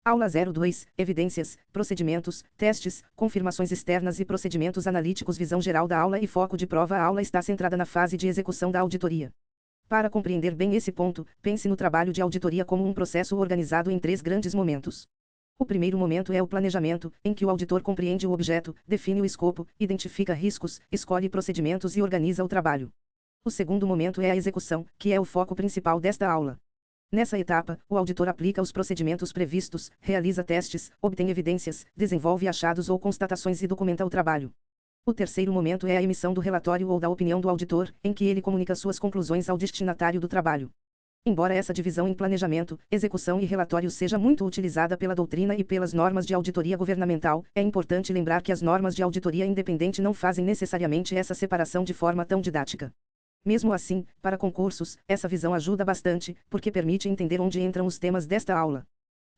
Aula 02, Evidências, Procedimentos, Testes, Confirmações externas e procedimentos analíticos. Visão geral da aula e foco de prova. A aula está centrada na fase de execução da auditoria. Para compreender bem esse ponto, pense no trabalho de auditoria como um processo organizado em 3 grandes momentos. O primeiro momento é o planejamento, em que o auditor compreende o objeto, define o escopo, identifica riscos, escolhe procedimentos e organiza o trabalho. O segundo momento é a execução, que é o foco principal desta aula. Nessa etapa, o auditor aplica os procedimentos previstos, realiza testes, obtém evidências, desenvolve achados ou constatações e documenta o trabalho. O terceiro momento é a emissão do relatório ou da opinião do auditor, em que ele comunica suas conclusões ao destinatário do trabalho. Embora essa divisão em planejamento, execução e relatório seja muito utilizada pela doutrina e pelas normas de auditoria governamental, é importante lembrar que as normas de auditoria independente não fazem necessariamente essa separação de forma tão didática. Mesmo assim, para concursos, essa visão ajuda bastante, porque permite entender onde entram os temas desta aula.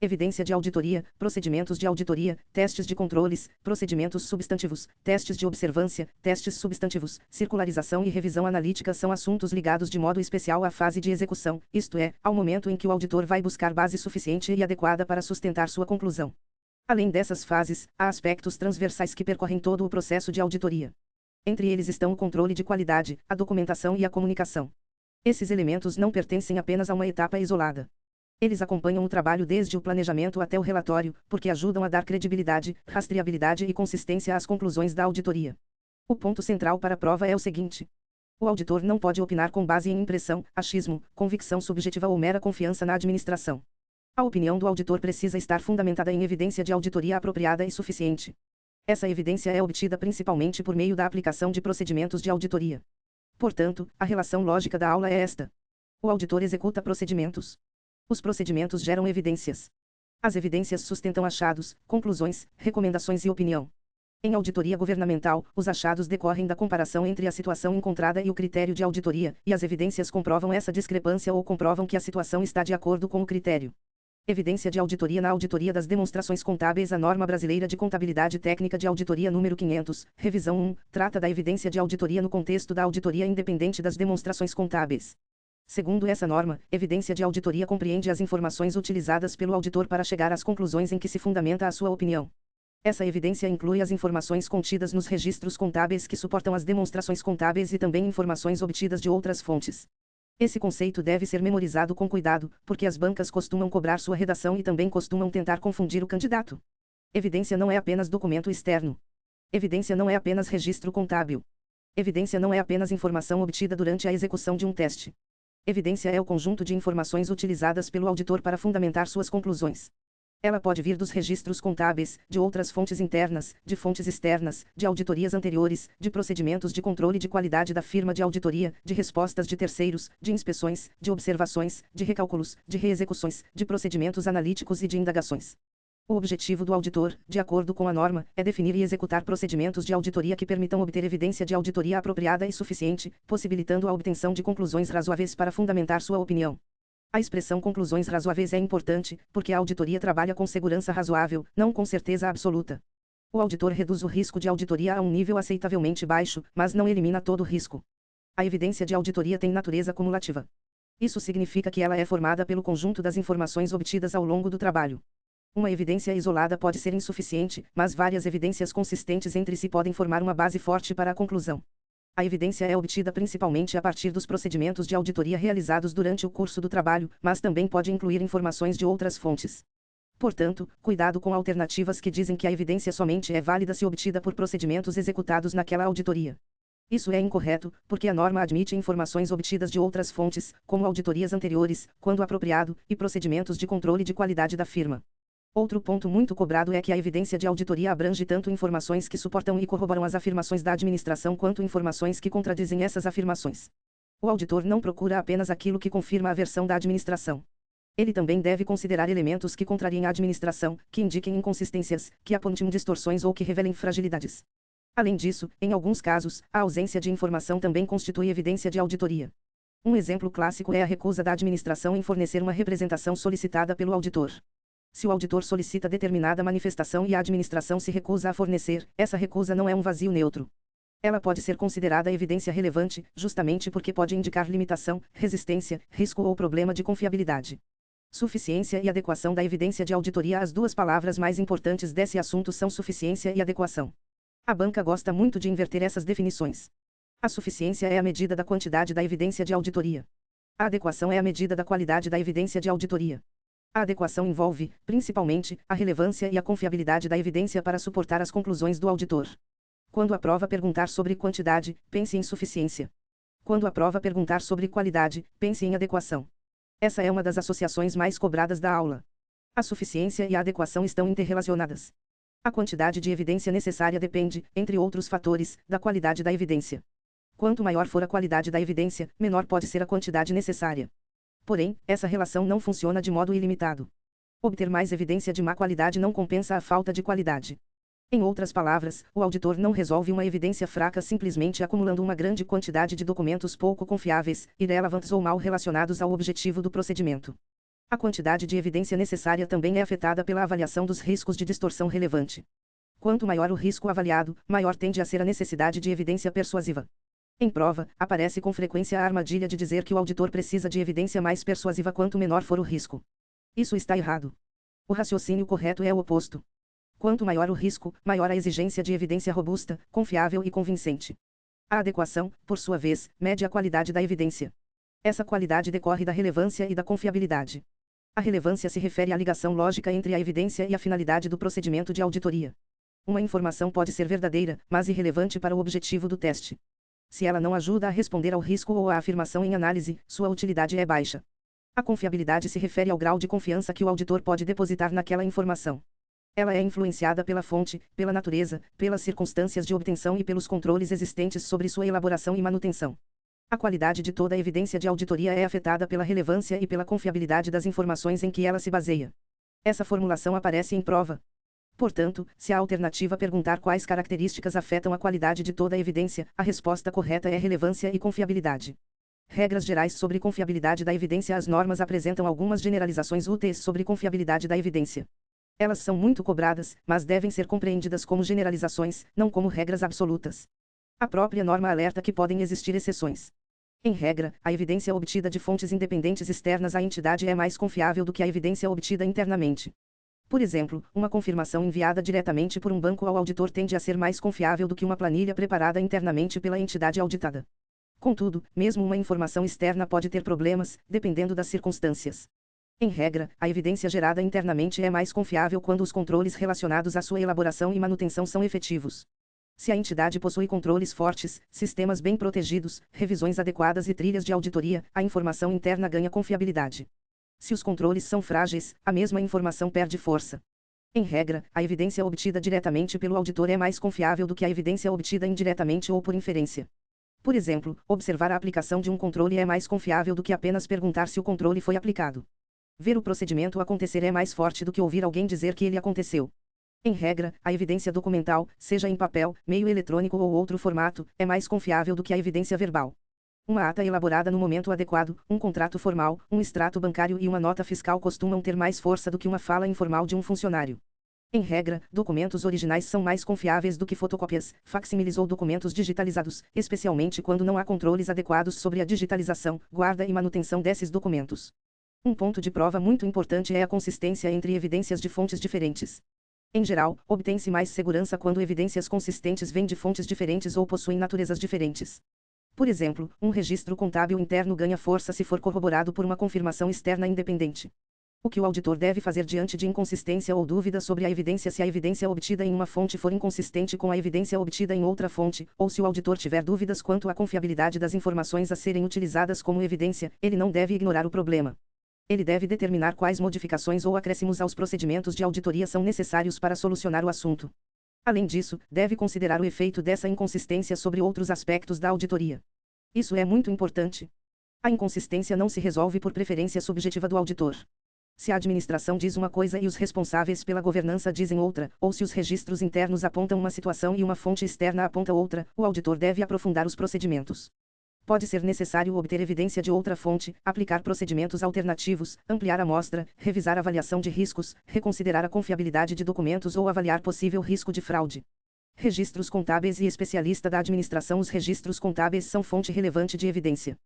Evidência de auditoria, procedimentos de auditoria, testes de controles, procedimentos substantivos, testes de observância, testes substantivos, circularização e revisão analítica são assuntos ligados de modo especial à fase de execução, isto é, ao momento em que o auditor vai buscar base suficiente e adequada para sustentar sua conclusão. Além dessas fases, há aspectos transversais que percorrem todo o processo de auditoria. Entre eles estão o controle de qualidade, a documentação e a comunicação. Esses elementos não pertencem apenas a uma etapa isolada. Eles acompanham o trabalho desde o planejamento até o relatório, porque ajudam a dar credibilidade, rastreabilidade e consistência às conclusões da auditoria. O ponto central para a prova é o seguinte: o auditor não pode opinar com base em impressão, achismo, convicção subjetiva ou mera confiança na administração. A opinião do auditor precisa estar fundamentada em evidência de auditoria apropriada e suficiente. Essa evidência é obtida principalmente por meio da aplicação de procedimentos de auditoria. Portanto, a relação lógica da aula é esta: o auditor executa procedimentos. Os procedimentos geram evidências. As evidências sustentam achados, conclusões, recomendações e opinião. Em auditoria governamental, os achados decorrem da comparação entre a situação encontrada e o critério de auditoria, e as evidências comprovam essa discrepância ou comprovam que a situação está de acordo com o critério. Evidência de auditoria. Na auditoria das demonstrações contábeis, a norma brasileira de contabilidade técnica de auditoria número 500, revisão 1, trata da evidência de auditoria no contexto da auditoria independente das demonstrações contábeis. Segundo essa norma, evidência de auditoria compreende as informações utilizadas pelo auditor para chegar às conclusões em que se fundamenta a sua opinião. Essa evidência inclui as informações contidas nos registros contábeis que suportam as demonstrações contábeis e também informações obtidas de outras fontes. Esse conceito deve ser memorizado com cuidado, porque as bancas costumam cobrar sua redação e também costumam tentar confundir o candidato. Evidência não é apenas documento externo. Evidência não é apenas registro contábil. Evidência não é apenas informação obtida durante a execução de um teste. Evidência é o conjunto de informações utilizadas pelo auditor para fundamentar suas conclusões. Ela pode vir dos registros contábeis, de outras fontes internas, de fontes externas, de auditorias anteriores, de procedimentos de controle de qualidade da firma de auditoria, de respostas de terceiros, de inspeções, de observações, de recálculos, de reexecuções, de procedimentos analíticos e de indagações. O objetivo do auditor, de acordo com a norma, é definir e executar procedimentos de auditoria que permitam obter evidência de auditoria apropriada e suficiente, possibilitando a obtenção de conclusões razoáveis para fundamentar sua opinião. A expressão conclusões razoáveis é importante, porque a auditoria trabalha com segurança razoável, não com certeza absoluta. O auditor reduz o risco de auditoria a um nível aceitavelmente baixo, mas não elimina todo o risco. A evidência de auditoria tem natureza cumulativa. Isso significa que ela é formada pelo conjunto das informações obtidas ao longo do trabalho. Uma evidência isolada pode ser insuficiente, mas várias evidências consistentes entre si podem formar uma base forte para a conclusão. A evidência é obtida principalmente a partir dos procedimentos de auditoria realizados durante o curso do trabalho, mas também pode incluir informações de outras fontes. Portanto, cuidado com alternativas que dizem que a evidência somente é válida se obtida por procedimentos executados naquela auditoria. Isso é incorreto, porque a norma admite informações obtidas de outras fontes, como auditorias anteriores, quando apropriado, e procedimentos de controle de qualidade da firma. Outro ponto muito cobrado é que a evidência de auditoria abrange tanto informações que suportam e corroboram as afirmações da administração quanto informações que contradizem essas afirmações. O auditor não procura apenas aquilo que confirma a versão da administração. Ele também deve considerar elementos que contrariem a administração, que indiquem inconsistências, que apontem distorções ou que revelem fragilidades. Além disso, em alguns casos, a ausência de informação também constitui evidência de auditoria. Um exemplo clássico é a recusa da administração em fornecer uma representação solicitada pelo auditor. Se o auditor solicita determinada manifestação e a administração se recusa a fornecer, essa recusa não é um vazio neutro. Ela pode ser considerada evidência relevante, justamente porque pode indicar limitação, resistência, risco ou problema de confiabilidade. Suficiência e adequação da evidência de auditoria. As duas palavras mais importantes desse assunto são suficiência e adequação. A banca gosta muito de inverter essas definições. A suficiência é a medida da quantidade da evidência de auditoria. A adequação é a medida da qualidade da evidência de auditoria. A adequação envolve, principalmente, a relevância e a confiabilidade da evidência para suportar as conclusões do auditor. Quando a prova perguntar sobre quantidade, pense em suficiência. Quando a prova perguntar sobre qualidade, pense em adequação. Essa é uma das associações mais cobradas da aula. A suficiência e a adequação estão interrelacionadas. A quantidade de evidência necessária depende, entre outros fatores, da qualidade da evidência. Quanto maior for a qualidade da evidência, menor pode ser a quantidade necessária. Porém, essa relação não funciona de modo ilimitado. Obter mais evidência de má qualidade não compensa a falta de qualidade. Em outras palavras, o auditor não resolve uma evidência fraca simplesmente acumulando uma grande quantidade de documentos pouco confiáveis, irrelevantes ou mal relacionados ao objetivo do procedimento. A quantidade de evidência necessária também é afetada pela avaliação dos riscos de distorção relevante. Quanto maior o risco avaliado, maior tende a ser a necessidade de evidência persuasiva. Em prova, aparece com frequência a armadilha de dizer que o auditor precisa de evidência mais persuasiva quanto menor for o risco. Isso está errado. O raciocínio correto é o oposto. Quanto maior o risco, maior a exigência de evidência robusta, confiável e convincente. A adequação, por sua vez, mede a qualidade da evidência. Essa qualidade decorre da relevância e da confiabilidade. A relevância se refere à ligação lógica entre a evidência e a finalidade do procedimento de auditoria. Uma informação pode ser verdadeira, mas irrelevante para o objetivo do teste. Se ela não ajuda a responder ao risco ou à afirmação em análise, sua utilidade é baixa. A confiabilidade se refere ao grau de confiança que o auditor pode depositar naquela informação. Ela é influenciada pela fonte, pela natureza, pelas circunstâncias de obtenção e pelos controles existentes sobre sua elaboração e manutenção. A qualidade de toda a evidência de auditoria é afetada pela relevância e pela confiabilidade das informações em que ela se baseia. Essa formulação aparece em prova. Portanto, se a alternativa perguntar quais características afetam a qualidade de toda a evidência, a resposta correta é relevância e confiabilidade. Regras gerais sobre confiabilidade da evidência. As normas apresentam algumas generalizações úteis sobre confiabilidade da evidência. Elas são muito cobradas, mas devem ser compreendidas como generalizações, não como regras absolutas. A própria norma alerta que podem existir exceções. Em regra, a evidência obtida de fontes independentes externas à entidade é mais confiável do que a evidência obtida internamente. Por exemplo, uma confirmação enviada diretamente por um banco ao auditor tende a ser mais confiável do que uma planilha preparada internamente pela entidade auditada. Contudo, mesmo uma informação externa pode ter problemas, dependendo das circunstâncias. Em regra, a evidência gerada internamente é mais confiável quando os controles relacionados à sua elaboração e manutenção são efetivos. Se a entidade possui controles fortes, sistemas bem protegidos, revisões adequadas e trilhas de auditoria, a informação interna ganha confiabilidade. Se os controles são frágeis, a mesma informação perde força. Em regra, a evidência obtida diretamente pelo auditor é mais confiável do que a evidência obtida indiretamente ou por inferência. Por exemplo, observar a aplicação de um controle é mais confiável do que apenas perguntar se o controle foi aplicado. Ver o procedimento acontecer é mais forte do que ouvir alguém dizer que ele aconteceu. Em regra, a evidência documental, seja em papel, meio eletrônico ou outro formato, é mais confiável do que a evidência verbal. Uma ata elaborada no momento adequado, um contrato formal, um extrato bancário e uma nota fiscal costumam ter mais força do que uma fala informal de um funcionário. Em regra, documentos originais são mais confiáveis do que fotocópias, facsímiles ou documentos digitalizados, especialmente quando não há controles adequados sobre a digitalização, guarda e manutenção desses documentos. Um ponto de prova muito importante é a consistência entre evidências de fontes diferentes. Em geral, obtém-se mais segurança quando evidências consistentes vêm de fontes diferentes ou possuem naturezas diferentes. Por exemplo, um registro contábil interno ganha força se for corroborado por uma confirmação externa independente. O que o auditor deve fazer diante de inconsistência ou dúvida sobre a evidência? Se a evidência obtida em uma fonte for inconsistente com a evidência obtida em outra fonte, ou se o auditor tiver dúvidas quanto à confiabilidade das informações a serem utilizadas como evidência, ele não deve ignorar o problema. Ele deve determinar quais modificações ou acréscimos aos procedimentos de auditoria são necessários para solucionar o assunto. Além disso, deve considerar o efeito dessa inconsistência sobre outros aspectos da auditoria. Isso é muito importante. A inconsistência não se resolve por preferência subjetiva do auditor. Se a administração diz uma coisa e os responsáveis pela governança dizem outra, ou se os registros internos apontam uma situação e uma fonte externa aponta outra, o auditor deve aprofundar os procedimentos. Pode ser necessário obter evidência de outra fonte, aplicar procedimentos alternativos, ampliar a amostra, revisar a avaliação de riscos, reconsiderar a confiabilidade de documentos ou avaliar possível risco de fraude. Registros contábeis e especialista da administração. Os registros contábeis são fonte relevante de evidência.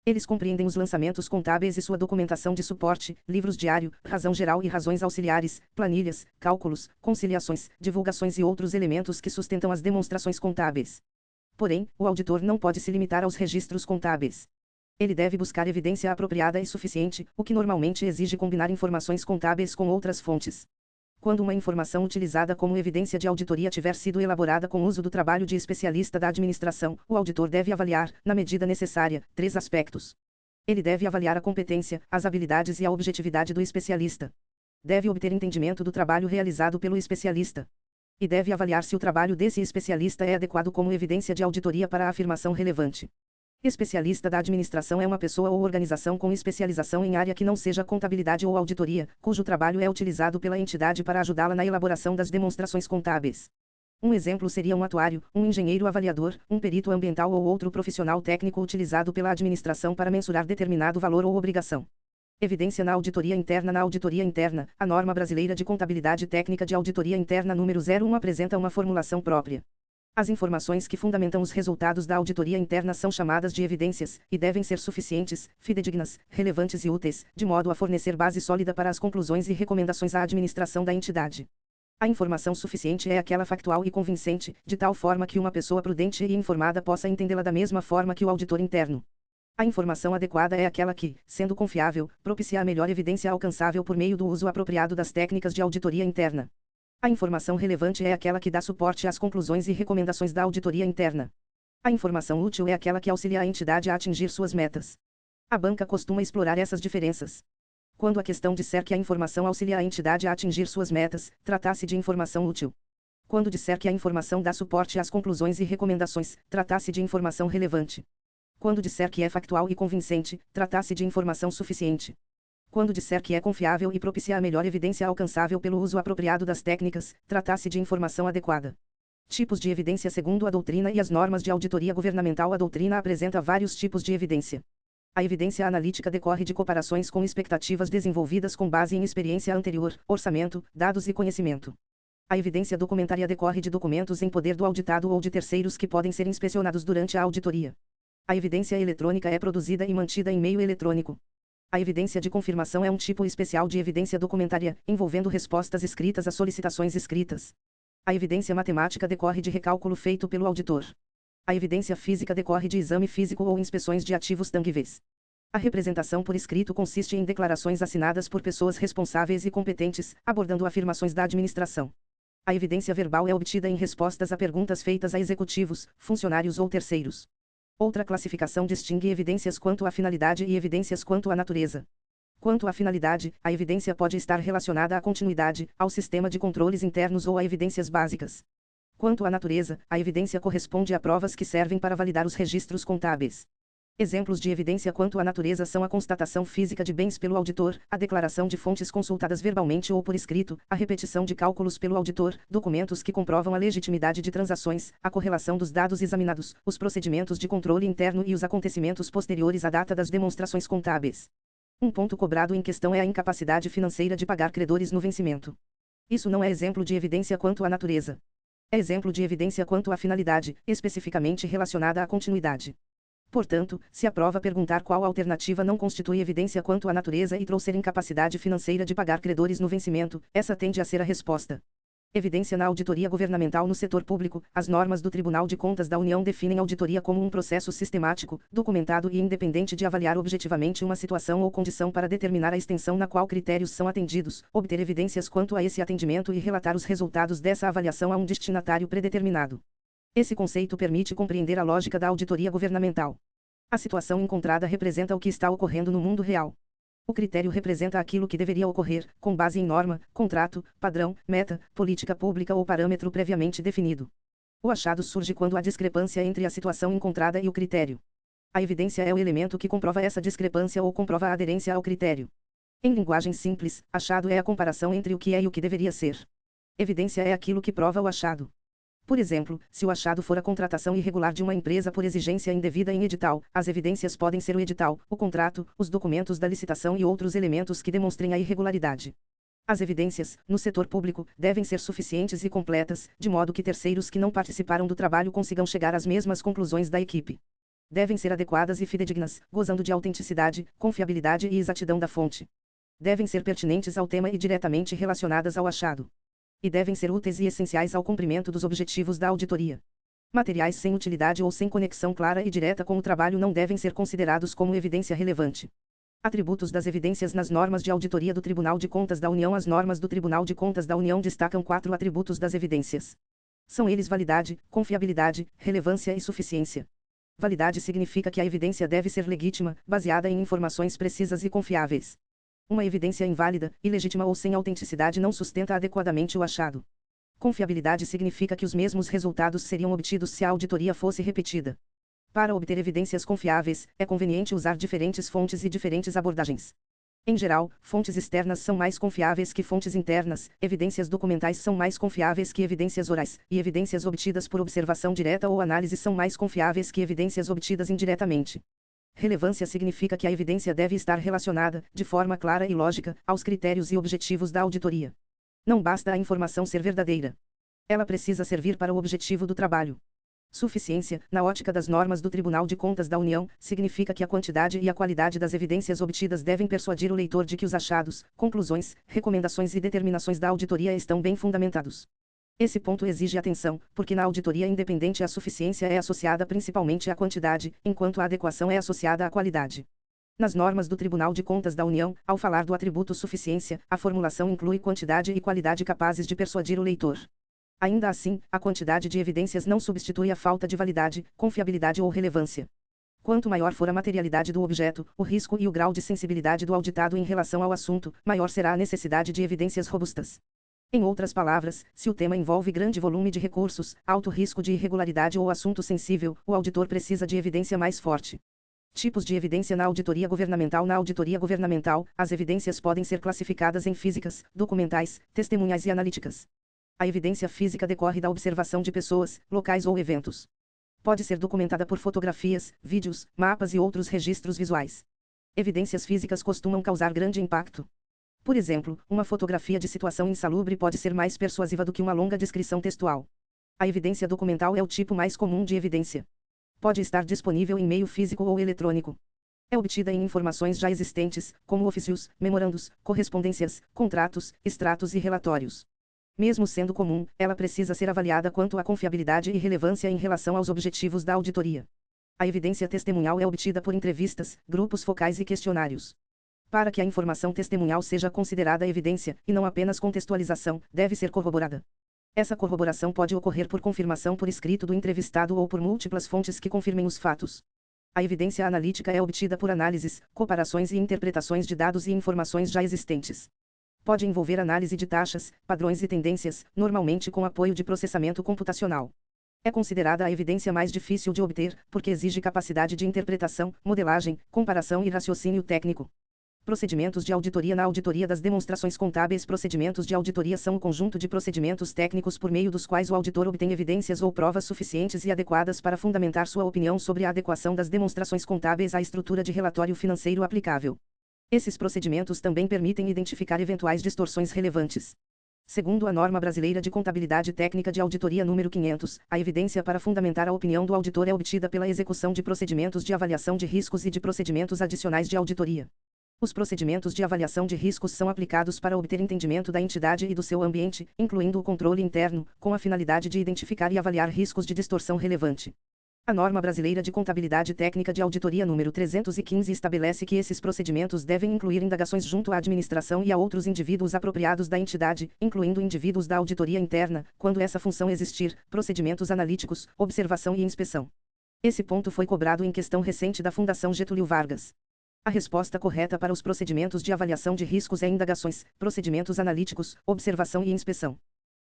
Eles compreendem os lançamentos contábeis e sua documentação de suporte, livros diário, razão geral e razões auxiliares, planilhas, cálculos, conciliações, divulgações e outros elementos que sustentam as demonstrações contábeis. Porém, o auditor não pode se limitar aos registros contábeis. Ele deve buscar evidência apropriada e suficiente, o que normalmente exige combinar informações contábeis com outras fontes. Quando uma informação utilizada como evidência de auditoria tiver sido elaborada com uso do trabalho de especialista da administração, o auditor deve avaliar, na medida necessária, 3 aspectos. Ele deve avaliar a competência, as habilidades e a objetividade do especialista. Deve obter entendimento do trabalho realizado pelo especialista. E deve avaliar se o trabalho desse especialista é adequado como evidência de auditoria para a afirmação relevante. Especialista da administração é uma pessoa ou organização com especialização em área que não seja contabilidade ou auditoria, cujo trabalho é utilizado pela entidade para ajudá-la na elaboração das demonstrações contábeis. Um exemplo seria um atuário, um engenheiro avaliador, um perito ambiental ou outro profissional técnico utilizado pela administração para mensurar determinado valor ou obrigação. Evidência na auditoria interna. Na auditoria interna, a norma brasileira de contabilidade técnica de auditoria interna número 01 apresenta uma formulação própria. As informações que fundamentam os resultados da auditoria interna são chamadas de evidências, e devem ser suficientes, fidedignas, relevantes e úteis, de modo a fornecer base sólida para as conclusões e recomendações à administração da entidade. A informação suficiente é aquela factual e convincente, de tal forma que uma pessoa prudente e informada possa entendê-la da mesma forma que o auditor interno. A informação adequada é aquela que, sendo confiável, propicia a melhor evidência alcançável por meio do uso apropriado das técnicas de auditoria interna. A informação relevante é aquela que dá suporte às conclusões e recomendações da auditoria interna. A informação útil é aquela que auxilia a entidade a atingir suas metas. A banca costuma explorar essas diferenças. Quando a questão disser que a informação auxilia a entidade a atingir suas metas, trata-se de informação útil. Quando disser que a informação dá suporte às conclusões e recomendações, trata-se de informação relevante. Quando disser que é factual e convincente, trata-se de informação suficiente. Quando disser que é confiável e propicia a melhor evidência alcançável pelo uso apropriado das técnicas, trata-se de informação adequada. Tipos de evidência. Segundo a doutrina e as normas de auditoria governamental, a doutrina apresenta vários tipos de evidência. A evidência analítica decorre de comparações com expectativas desenvolvidas com base em experiência anterior, orçamento, dados e conhecimento. A evidência documentária decorre de documentos em poder do auditado ou de terceiros que podem ser inspecionados durante a auditoria. A evidência eletrônica é produzida e mantida em meio eletrônico. A evidência de confirmação é um tipo especial de evidência documentária, envolvendo respostas escritas a solicitações escritas. A evidência matemática decorre de recálculo feito pelo auditor. A evidência física decorre de exame físico ou inspeções de ativos tangíveis. A representação por escrito consiste em declarações assinadas por pessoas responsáveis e competentes, abordando afirmações da administração. A evidência verbal é obtida em respostas a perguntas feitas a executivos, funcionários ou terceiros. Outra classificação distingue evidências quanto à finalidade e evidências quanto à natureza. Quanto à finalidade, a evidência pode estar relacionada à continuidade, ao sistema de controles internos ou a evidências básicas. Quanto à natureza, a evidência corresponde a provas que servem para validar os registros contábeis. Exemplos de evidência quanto à natureza são a constatação física de bens pelo auditor, a declaração de fontes consultadas verbalmente ou por escrito, a repetição de cálculos pelo auditor, documentos que comprovam a legitimidade de transações, a correlação dos dados examinados, os procedimentos de controle interno e os acontecimentos posteriores à data das demonstrações contábeis. Um ponto cobrado em questão é a incapacidade financeira de pagar credores no vencimento. Isso não é exemplo de evidência quanto à natureza. É exemplo de evidência quanto à finalidade, especificamente relacionada à continuidade. Portanto, se a prova perguntar qual alternativa não constitui evidência quanto à natureza e trouxer incapacidade financeira de pagar credores no vencimento, essa tende a ser a resposta. Evidência na auditoria governamental no setor público. As normas do Tribunal de Contas da União definem auditoria como um processo sistemático, documentado e independente de avaliar objetivamente uma situação ou condição para determinar a extensão na qual critérios são atendidos, obter evidências quanto a esse atendimento e relatar os resultados dessa avaliação a um destinatário predeterminado. Esse conceito permite compreender a lógica da auditoria governamental. A situação encontrada representa o que está ocorrendo no mundo real. O critério representa aquilo que deveria ocorrer, com base em norma, contrato, padrão, meta, política pública ou parâmetro previamente definido. O achado surge quando há discrepância entre a situação encontrada e o critério. A evidência é o elemento que comprova essa discrepância ou comprova a aderência ao critério. Em linguagem simples, achado é a comparação entre o que é e o que deveria ser. Evidência é aquilo que prova o achado. Por exemplo, se o achado for a contratação irregular de uma empresa por exigência indevida em edital, as evidências podem ser o edital, o contrato, os documentos da licitação e outros elementos que demonstrem a irregularidade. As evidências, no setor público, devem ser suficientes e completas, de modo que terceiros que não participaram do trabalho consigam chegar às mesmas conclusões da equipe. Devem ser adequadas e fidedignas, gozando de autenticidade, confiabilidade e exatidão da fonte. Devem ser pertinentes ao tema e diretamente relacionadas ao achado. E devem ser úteis e essenciais ao cumprimento dos objetivos da auditoria. Materiais sem utilidade ou sem conexão clara e direta com o trabalho não devem ser considerados como evidência relevante. Atributos das evidências nas normas de auditoria do Tribunal de Contas da União. As normas do Tribunal de Contas da União destacam 4 atributos das evidências. São eles validade, confiabilidade, relevância e suficiência. Validade significa que a evidência deve ser legítima, baseada em informações precisas e confiáveis. Uma evidência inválida, ilegítima ou sem autenticidade não sustenta adequadamente o achado. Confiabilidade significa que os mesmos resultados seriam obtidos se a auditoria fosse repetida. Para obter evidências confiáveis, é conveniente usar diferentes fontes e diferentes abordagens. Em geral, fontes externas são mais confiáveis que fontes internas, evidências documentais são mais confiáveis que evidências orais, e evidências obtidas por observação direta ou análise são mais confiáveis que evidências obtidas indiretamente. Relevância significa que a evidência deve estar relacionada, de forma clara e lógica, aos critérios e objetivos da auditoria. Não basta a informação ser verdadeira. Ela precisa servir para o objetivo do trabalho. Suficiência, na ótica das normas do Tribunal de Contas da União, significa que a quantidade e a qualidade das evidências obtidas devem persuadir o leitor de que os achados, conclusões, recomendações e determinações da auditoria estão bem fundamentados. Esse ponto exige atenção, porque na auditoria independente a suficiência é associada principalmente à quantidade, enquanto a adequação é associada à qualidade. Nas normas do Tribunal de Contas da União, ao falar do atributo suficiência, a formulação inclui quantidade e qualidade capazes de persuadir o leitor. Ainda assim, a quantidade de evidências não substitui a falta de validade, confiabilidade ou relevância. Quanto maior for a materialidade do objeto, o risco e o grau de sensibilidade do auditado em relação ao assunto, maior será a necessidade de evidências robustas. Em outras palavras, se o tema envolve grande volume de recursos, alto risco de irregularidade ou assunto sensível, o auditor precisa de evidência mais forte. Tipos de evidência na auditoria governamental. Na auditoria governamental, as evidências podem ser classificadas em físicas, documentais, testemunhais e analíticas. A evidência física decorre da observação de pessoas, locais ou eventos. Pode ser documentada por fotografias, vídeos, mapas e outros registros visuais. Evidências físicas costumam causar grande impacto. Por exemplo, uma fotografia de situação insalubre pode ser mais persuasiva do que uma longa descrição textual. A evidência documental é o tipo mais comum de evidência. Pode estar disponível em meio físico ou eletrônico. É obtida em informações já existentes, como ofícios, memorandos, correspondências, contratos, extratos e relatórios. Mesmo sendo comum, ela precisa ser avaliada quanto à confiabilidade e relevância em relação aos objetivos da auditoria. A evidência testemunhal é obtida por entrevistas, grupos focais e questionários. Para que a informação testemunhal seja considerada evidência, e não apenas contextualização, deve ser corroborada. Essa corroboração pode ocorrer por confirmação por escrito do entrevistado ou por múltiplas fontes que confirmem os fatos. A evidência analítica é obtida por análises, comparações e interpretações de dados e informações já existentes. Pode envolver análise de taxas, padrões e tendências, normalmente com apoio de processamento computacional. É considerada a evidência mais difícil de obter, porque exige capacidade de interpretação, modelagem, comparação e raciocínio técnico. Procedimentos de auditoria. Na auditoria das demonstrações contábeis. Procedimentos de auditoria são o conjunto de procedimentos técnicos por meio dos quais o auditor obtém evidências ou provas suficientes e adequadas para fundamentar sua opinião sobre a adequação das demonstrações contábeis à estrutura de relatório financeiro aplicável. Esses procedimentos também permitem identificar eventuais distorções relevantes. Segundo a norma brasileira de contabilidade técnica de auditoria número 500, a evidência para fundamentar a opinião do auditor é obtida pela execução de procedimentos de avaliação de riscos e de procedimentos adicionais de auditoria. Os procedimentos de avaliação de riscos são aplicados para obter entendimento da entidade e do seu ambiente, incluindo o controle interno, com a finalidade de identificar e avaliar riscos de distorção relevante. A norma brasileira de contabilidade técnica de auditoria número 315 estabelece que esses procedimentos devem incluir indagações junto à administração e a outros indivíduos apropriados da entidade, incluindo indivíduos da auditoria interna, quando essa função existir, procedimentos analíticos, observação e inspeção. Esse ponto foi cobrado em questão recente da Fundação Getúlio Vargas. A resposta correta para os procedimentos de avaliação de riscos é indagações, procedimentos analíticos, observação e inspeção.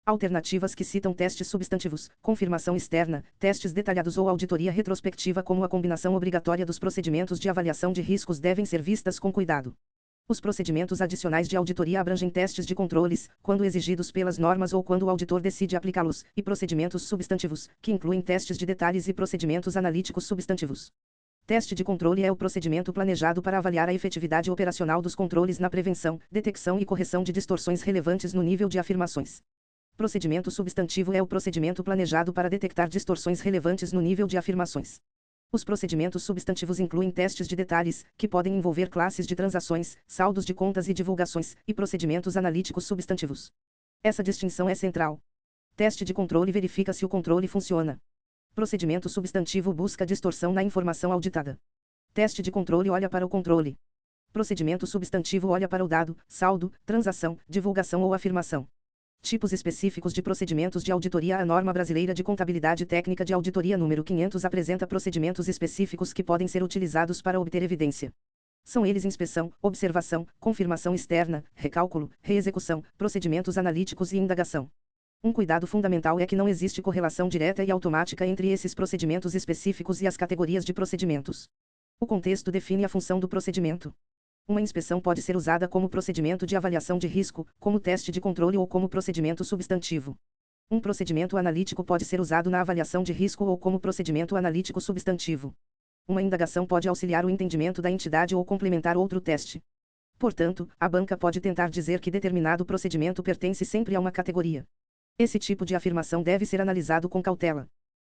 Alternativas que citam testes substantivos, confirmação externa, testes detalhados ou auditoria retrospectiva como a combinação obrigatória dos procedimentos de avaliação de riscos devem ser vistas com cuidado. Os procedimentos adicionais de auditoria abrangem testes de controles, quando exigidos pelas normas ou quando o auditor decide aplicá-los, e procedimentos substantivos, que incluem testes de detalhes e procedimentos analíticos substantivos. Teste de controle é o procedimento planejado para avaliar a efetividade operacional dos controles na prevenção, detecção e correção de distorções relevantes no nível de afirmações. Procedimento substantivo é o procedimento planejado para detectar distorções relevantes no nível de afirmações. Os procedimentos substantivos incluem testes de detalhes, que podem envolver classes de transações, saldos de contas e divulgações, e procedimentos analíticos substantivos. Essa distinção é central. Teste de controle verifica se o controle funciona. Procedimento substantivo busca distorção na informação auditada. Teste de controle olha para o controle. Procedimento substantivo olha para o dado, saldo, transação, divulgação ou afirmação. Tipos específicos de procedimentos de auditoria. A norma brasileira de contabilidade técnica de auditoria número 500 apresenta procedimentos específicos que podem ser utilizados para obter evidência. São eles inspeção, observação, confirmação externa, recálculo, reexecução, procedimentos analíticos e indagação. Um cuidado fundamental é que não existe correlação direta e automática entre esses procedimentos específicos e as categorias de procedimentos. O contexto define a função do procedimento. Uma inspeção pode ser usada como procedimento de avaliação de risco, como teste de controle ou como procedimento substantivo. Um procedimento analítico pode ser usado na avaliação de risco ou como procedimento analítico substantivo. Uma indagação pode auxiliar o entendimento da entidade ou complementar outro teste. Portanto, a banca pode tentar dizer que determinado procedimento pertence sempre a uma categoria. Esse tipo de afirmação deve ser analisado com cautela.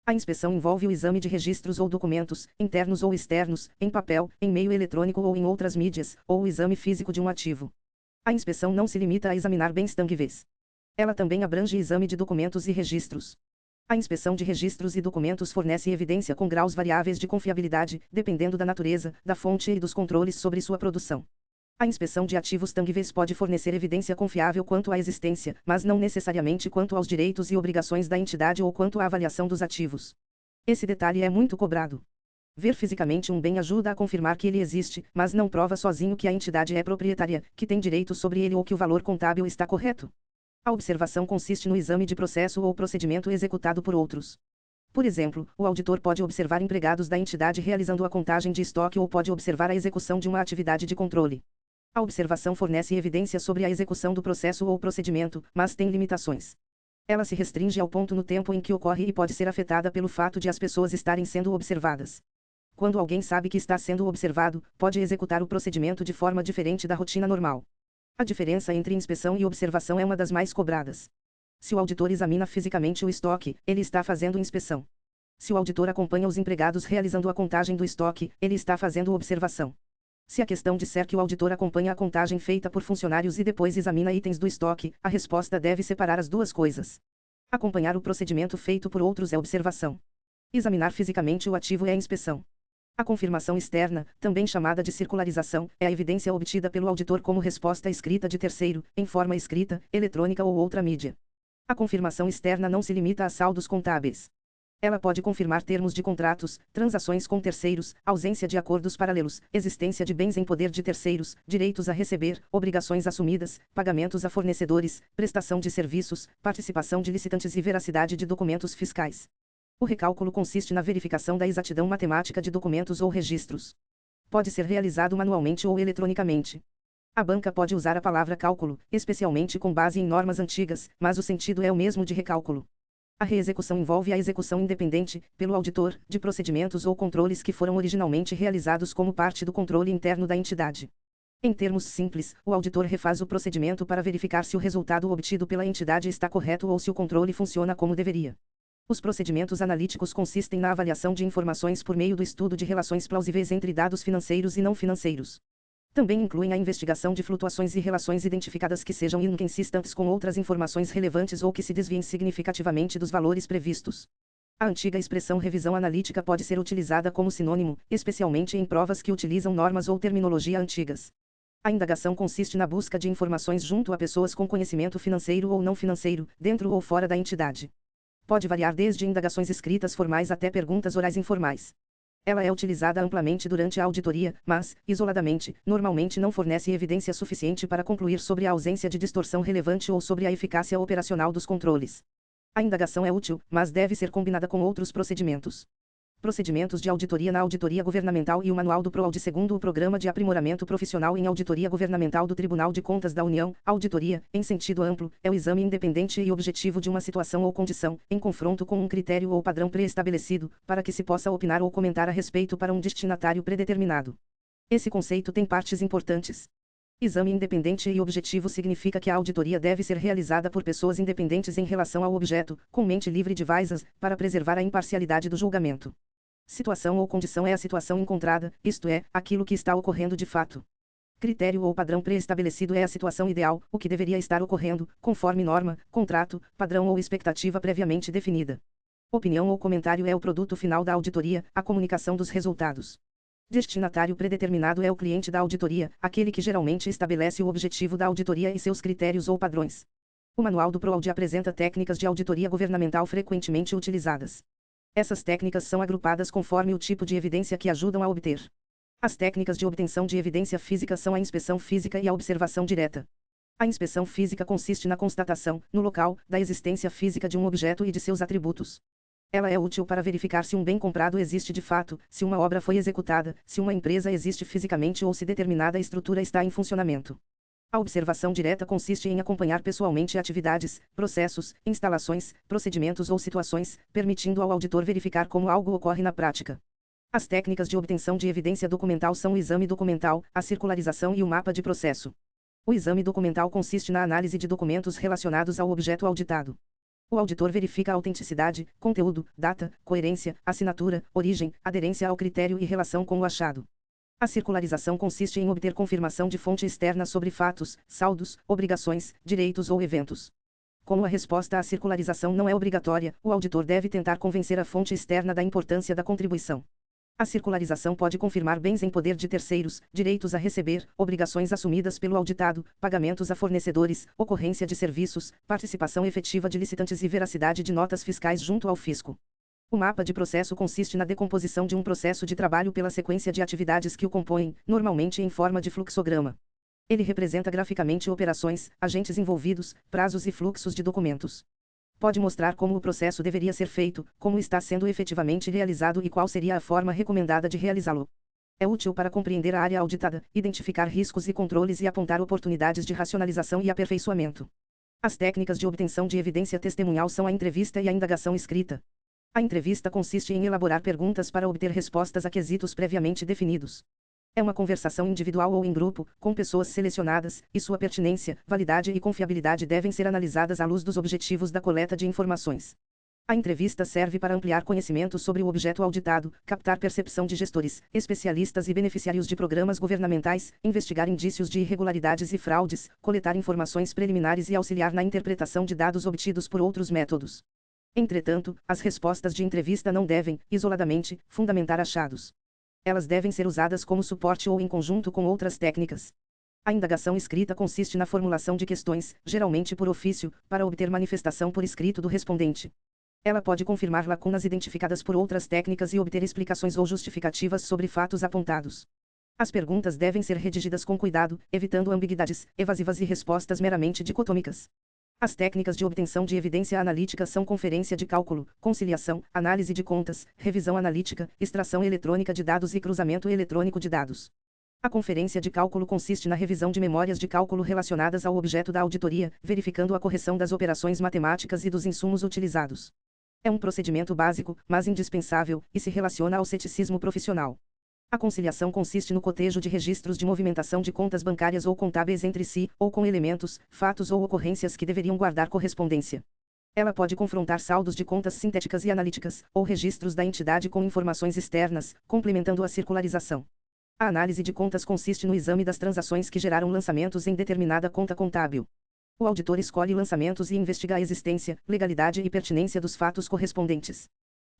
A inspeção envolve o exame de registros ou documentos, internos ou externos, em papel, em meio eletrônico ou em outras mídias, ou o exame físico de um ativo. A inspeção não se limita a examinar bens tangíveis. Ela também abrange exame de documentos e registros. A inspeção de registros e documentos fornece evidência com graus variáveis de confiabilidade, dependendo da natureza, da fonte e dos controles sobre sua produção. A inspeção de ativos tangíveis pode fornecer evidência confiável quanto à existência, mas não necessariamente quanto aos direitos e obrigações da entidade ou quanto à avaliação dos ativos. Esse detalhe é muito cobrado. Ver fisicamente um bem ajuda a confirmar que ele existe, mas não prova sozinho que a entidade é proprietária, que tem direitos sobre ele ou que o valor contábil está correto. A observação consiste no exame de processo ou procedimento executado por outros. Por exemplo, o auditor pode observar empregados da entidade realizando a contagem de estoque ou pode observar a execução de uma atividade de controle. A observação fornece evidência sobre a execução do processo ou procedimento, mas tem limitações. Ela se restringe ao ponto no tempo em que ocorre e pode ser afetada pelo fato de as pessoas estarem sendo observadas. Quando alguém sabe que está sendo observado, pode executar o procedimento de forma diferente da rotina normal. A diferença entre inspeção e observação é uma das mais cobradas. Se o auditor examina fisicamente o estoque, ele está fazendo inspeção. Se o auditor acompanha os empregados realizando a contagem do estoque, ele está fazendo observação. Se a questão disser que o auditor acompanha a contagem feita por funcionários e depois examina itens do estoque, a resposta deve separar as duas coisas. Acompanhar o procedimento feito por outros é observação. Examinar fisicamente o ativo é inspeção. A confirmação externa, também chamada de circularização, é a evidência obtida pelo auditor como resposta escrita de terceiro, em forma escrita, eletrônica ou outra mídia. A confirmação externa não se limita a saldos contábeis. Ela pode confirmar termos de contratos, transações com terceiros, ausência de acordos paralelos, existência de bens em poder de terceiros, direitos a receber, obrigações assumidas, pagamentos a fornecedores, prestação de serviços, participação de licitantes e veracidade de documentos fiscais. O recálculo consiste na verificação da exatidão matemática de documentos ou registros. Pode ser realizado manualmente ou eletronicamente. A banca pode usar a palavra cálculo, especialmente com base em normas antigas, mas o sentido é o mesmo de recálculo. A reexecução envolve a execução independente, pelo auditor, de procedimentos ou controles que foram originalmente realizados como parte do controle interno da entidade. Em termos simples, o auditor refaz o procedimento para verificar se o resultado obtido pela entidade está correto ou se o controle funciona como deveria. Os procedimentos analíticos consistem na avaliação de informações por meio do estudo de relações plausíveis entre dados financeiros e não financeiros. Também incluem a investigação de flutuações e relações identificadas que sejam inconsistentes com outras informações relevantes ou que se desviem significativamente dos valores previstos. A antiga expressão revisão analítica pode ser utilizada como sinônimo, especialmente em provas que utilizam normas ou terminologia antigas. A indagação consiste na busca de informações junto a pessoas com conhecimento financeiro ou não financeiro, dentro ou fora da entidade. Pode variar desde indagações escritas formais até perguntas orais informais. Ela é utilizada amplamente durante a auditoria, mas, isoladamente, normalmente não fornece evidência suficiente para concluir sobre a ausência de distorção relevante ou sobre a eficácia operacional dos controles. A indagação é útil, mas deve ser combinada com outros procedimentos. Procedimentos de auditoria na auditoria governamental e o Manual do PROAUD segundo o Programa de Aprimoramento Profissional em Auditoria Governamental do Tribunal de Contas da União. Auditoria, em sentido amplo, é o exame independente e objetivo de uma situação ou condição, em confronto com um critério ou padrão pré-estabelecido, para que se possa opinar ou comentar a respeito para um destinatário predeterminado. Esse conceito tem partes importantes. Exame independente e objetivo significa que a auditoria deve ser realizada por pessoas independentes em relação ao objeto, com mente livre de vaizas, para preservar a imparcialidade do julgamento. Situação ou condição é a situação encontrada, isto é, aquilo que está ocorrendo de fato. Critério ou padrão pré-estabelecido é a situação ideal, o que deveria estar ocorrendo, conforme norma, contrato, padrão ou expectativa previamente definida. Opinião ou comentário é o produto final da auditoria, a comunicação dos resultados. Destinatário predeterminado é o cliente da auditoria, aquele que geralmente estabelece o objetivo da auditoria e seus critérios ou padrões. O Manual do PROAUD apresenta técnicas de auditoria governamental frequentemente utilizadas. Essas técnicas são agrupadas conforme o tipo de evidência que ajudam a obter. As técnicas de obtenção de evidência física são a inspeção física e a observação direta. A inspeção física consiste na constatação, no local, da existência física de um objeto e de seus atributos. Ela é útil para verificar se um bem comprado existe de fato, se uma obra foi executada, se uma empresa existe fisicamente ou se determinada estrutura está em funcionamento. A observação direta consiste em acompanhar pessoalmente atividades, processos, instalações, procedimentos ou situações, permitindo ao auditor verificar como algo ocorre na prática. As técnicas de obtenção de evidência documental são o exame documental, a circularização e o mapa de processo. O exame documental consiste na análise de documentos relacionados ao objeto auditado. O auditor verifica a autenticidade, conteúdo, data, coerência, assinatura, origem, aderência ao critério e relação com o achado. A circularização consiste em obter confirmação de fonte externa sobre fatos, saldos, obrigações, direitos ou eventos. Como a resposta à circularização não é obrigatória, o auditor deve tentar convencer a fonte externa da importância da contribuição. A circularização pode confirmar bens em poder de terceiros, direitos a receber, obrigações assumidas pelo auditado, pagamentos a fornecedores, ocorrência de serviços, participação efetiva de licitantes e veracidade de notas fiscais junto ao fisco. O mapa de processo consiste na decomposição de um processo de trabalho pela sequência de atividades que o compõem, normalmente em forma de fluxograma. Ele representa graficamente operações, agentes envolvidos, prazos e fluxos de documentos. Pode mostrar como o processo deveria ser feito, como está sendo efetivamente realizado e qual seria a forma recomendada de realizá-lo. É útil para compreender a área auditada, identificar riscos e controles e apontar oportunidades de racionalização e aperfeiçoamento. As técnicas de obtenção de evidência testemunhal são a entrevista e a indagação escrita. A entrevista consiste em elaborar perguntas para obter respostas a quesitos previamente definidos. É uma conversação individual ou em grupo, com pessoas selecionadas, e sua pertinência, validade e confiabilidade devem ser analisadas à luz dos objetivos da coleta de informações. A entrevista serve para ampliar conhecimento sobre o objeto auditado, captar percepção de gestores, especialistas e beneficiários de programas governamentais, investigar indícios de irregularidades e fraudes, coletar informações preliminares e auxiliar na interpretação de dados obtidos por outros métodos. Entretanto, as respostas de entrevista não devem, isoladamente, fundamentar achados. Elas devem ser usadas como suporte ou em conjunto com outras técnicas. A indagação escrita consiste na formulação de questões, geralmente por ofício, para obter manifestação por escrito do respondente. Ela pode confirmar lacunas identificadas por outras técnicas e obter explicações ou justificativas sobre fatos apontados. As perguntas devem ser redigidas com cuidado, evitando ambiguidades, evasivas e respostas meramente dicotômicas. As técnicas de obtenção de evidência analítica são conferência de cálculo, conciliação, análise de contas, revisão analítica, extração eletrônica de dados e cruzamento eletrônico de dados. A conferência de cálculo consiste na revisão de memórias de cálculo relacionadas ao objeto da auditoria, verificando a correção das operações matemáticas e dos insumos utilizados. É um procedimento básico, mas indispensável, e se relaciona ao ceticismo profissional. A conciliação consiste no cotejo de registros de movimentação de contas bancárias ou contábeis entre si, ou com elementos, fatos ou ocorrências que deveriam guardar correspondência. Ela pode confrontar saldos de contas sintéticas e analíticas, ou registros da entidade com informações externas, complementando a circularização. A análise de contas consiste no exame das transações que geraram lançamentos em determinada conta contábil. O auditor escolhe lançamentos e investiga a existência, legalidade e pertinência dos fatos correspondentes.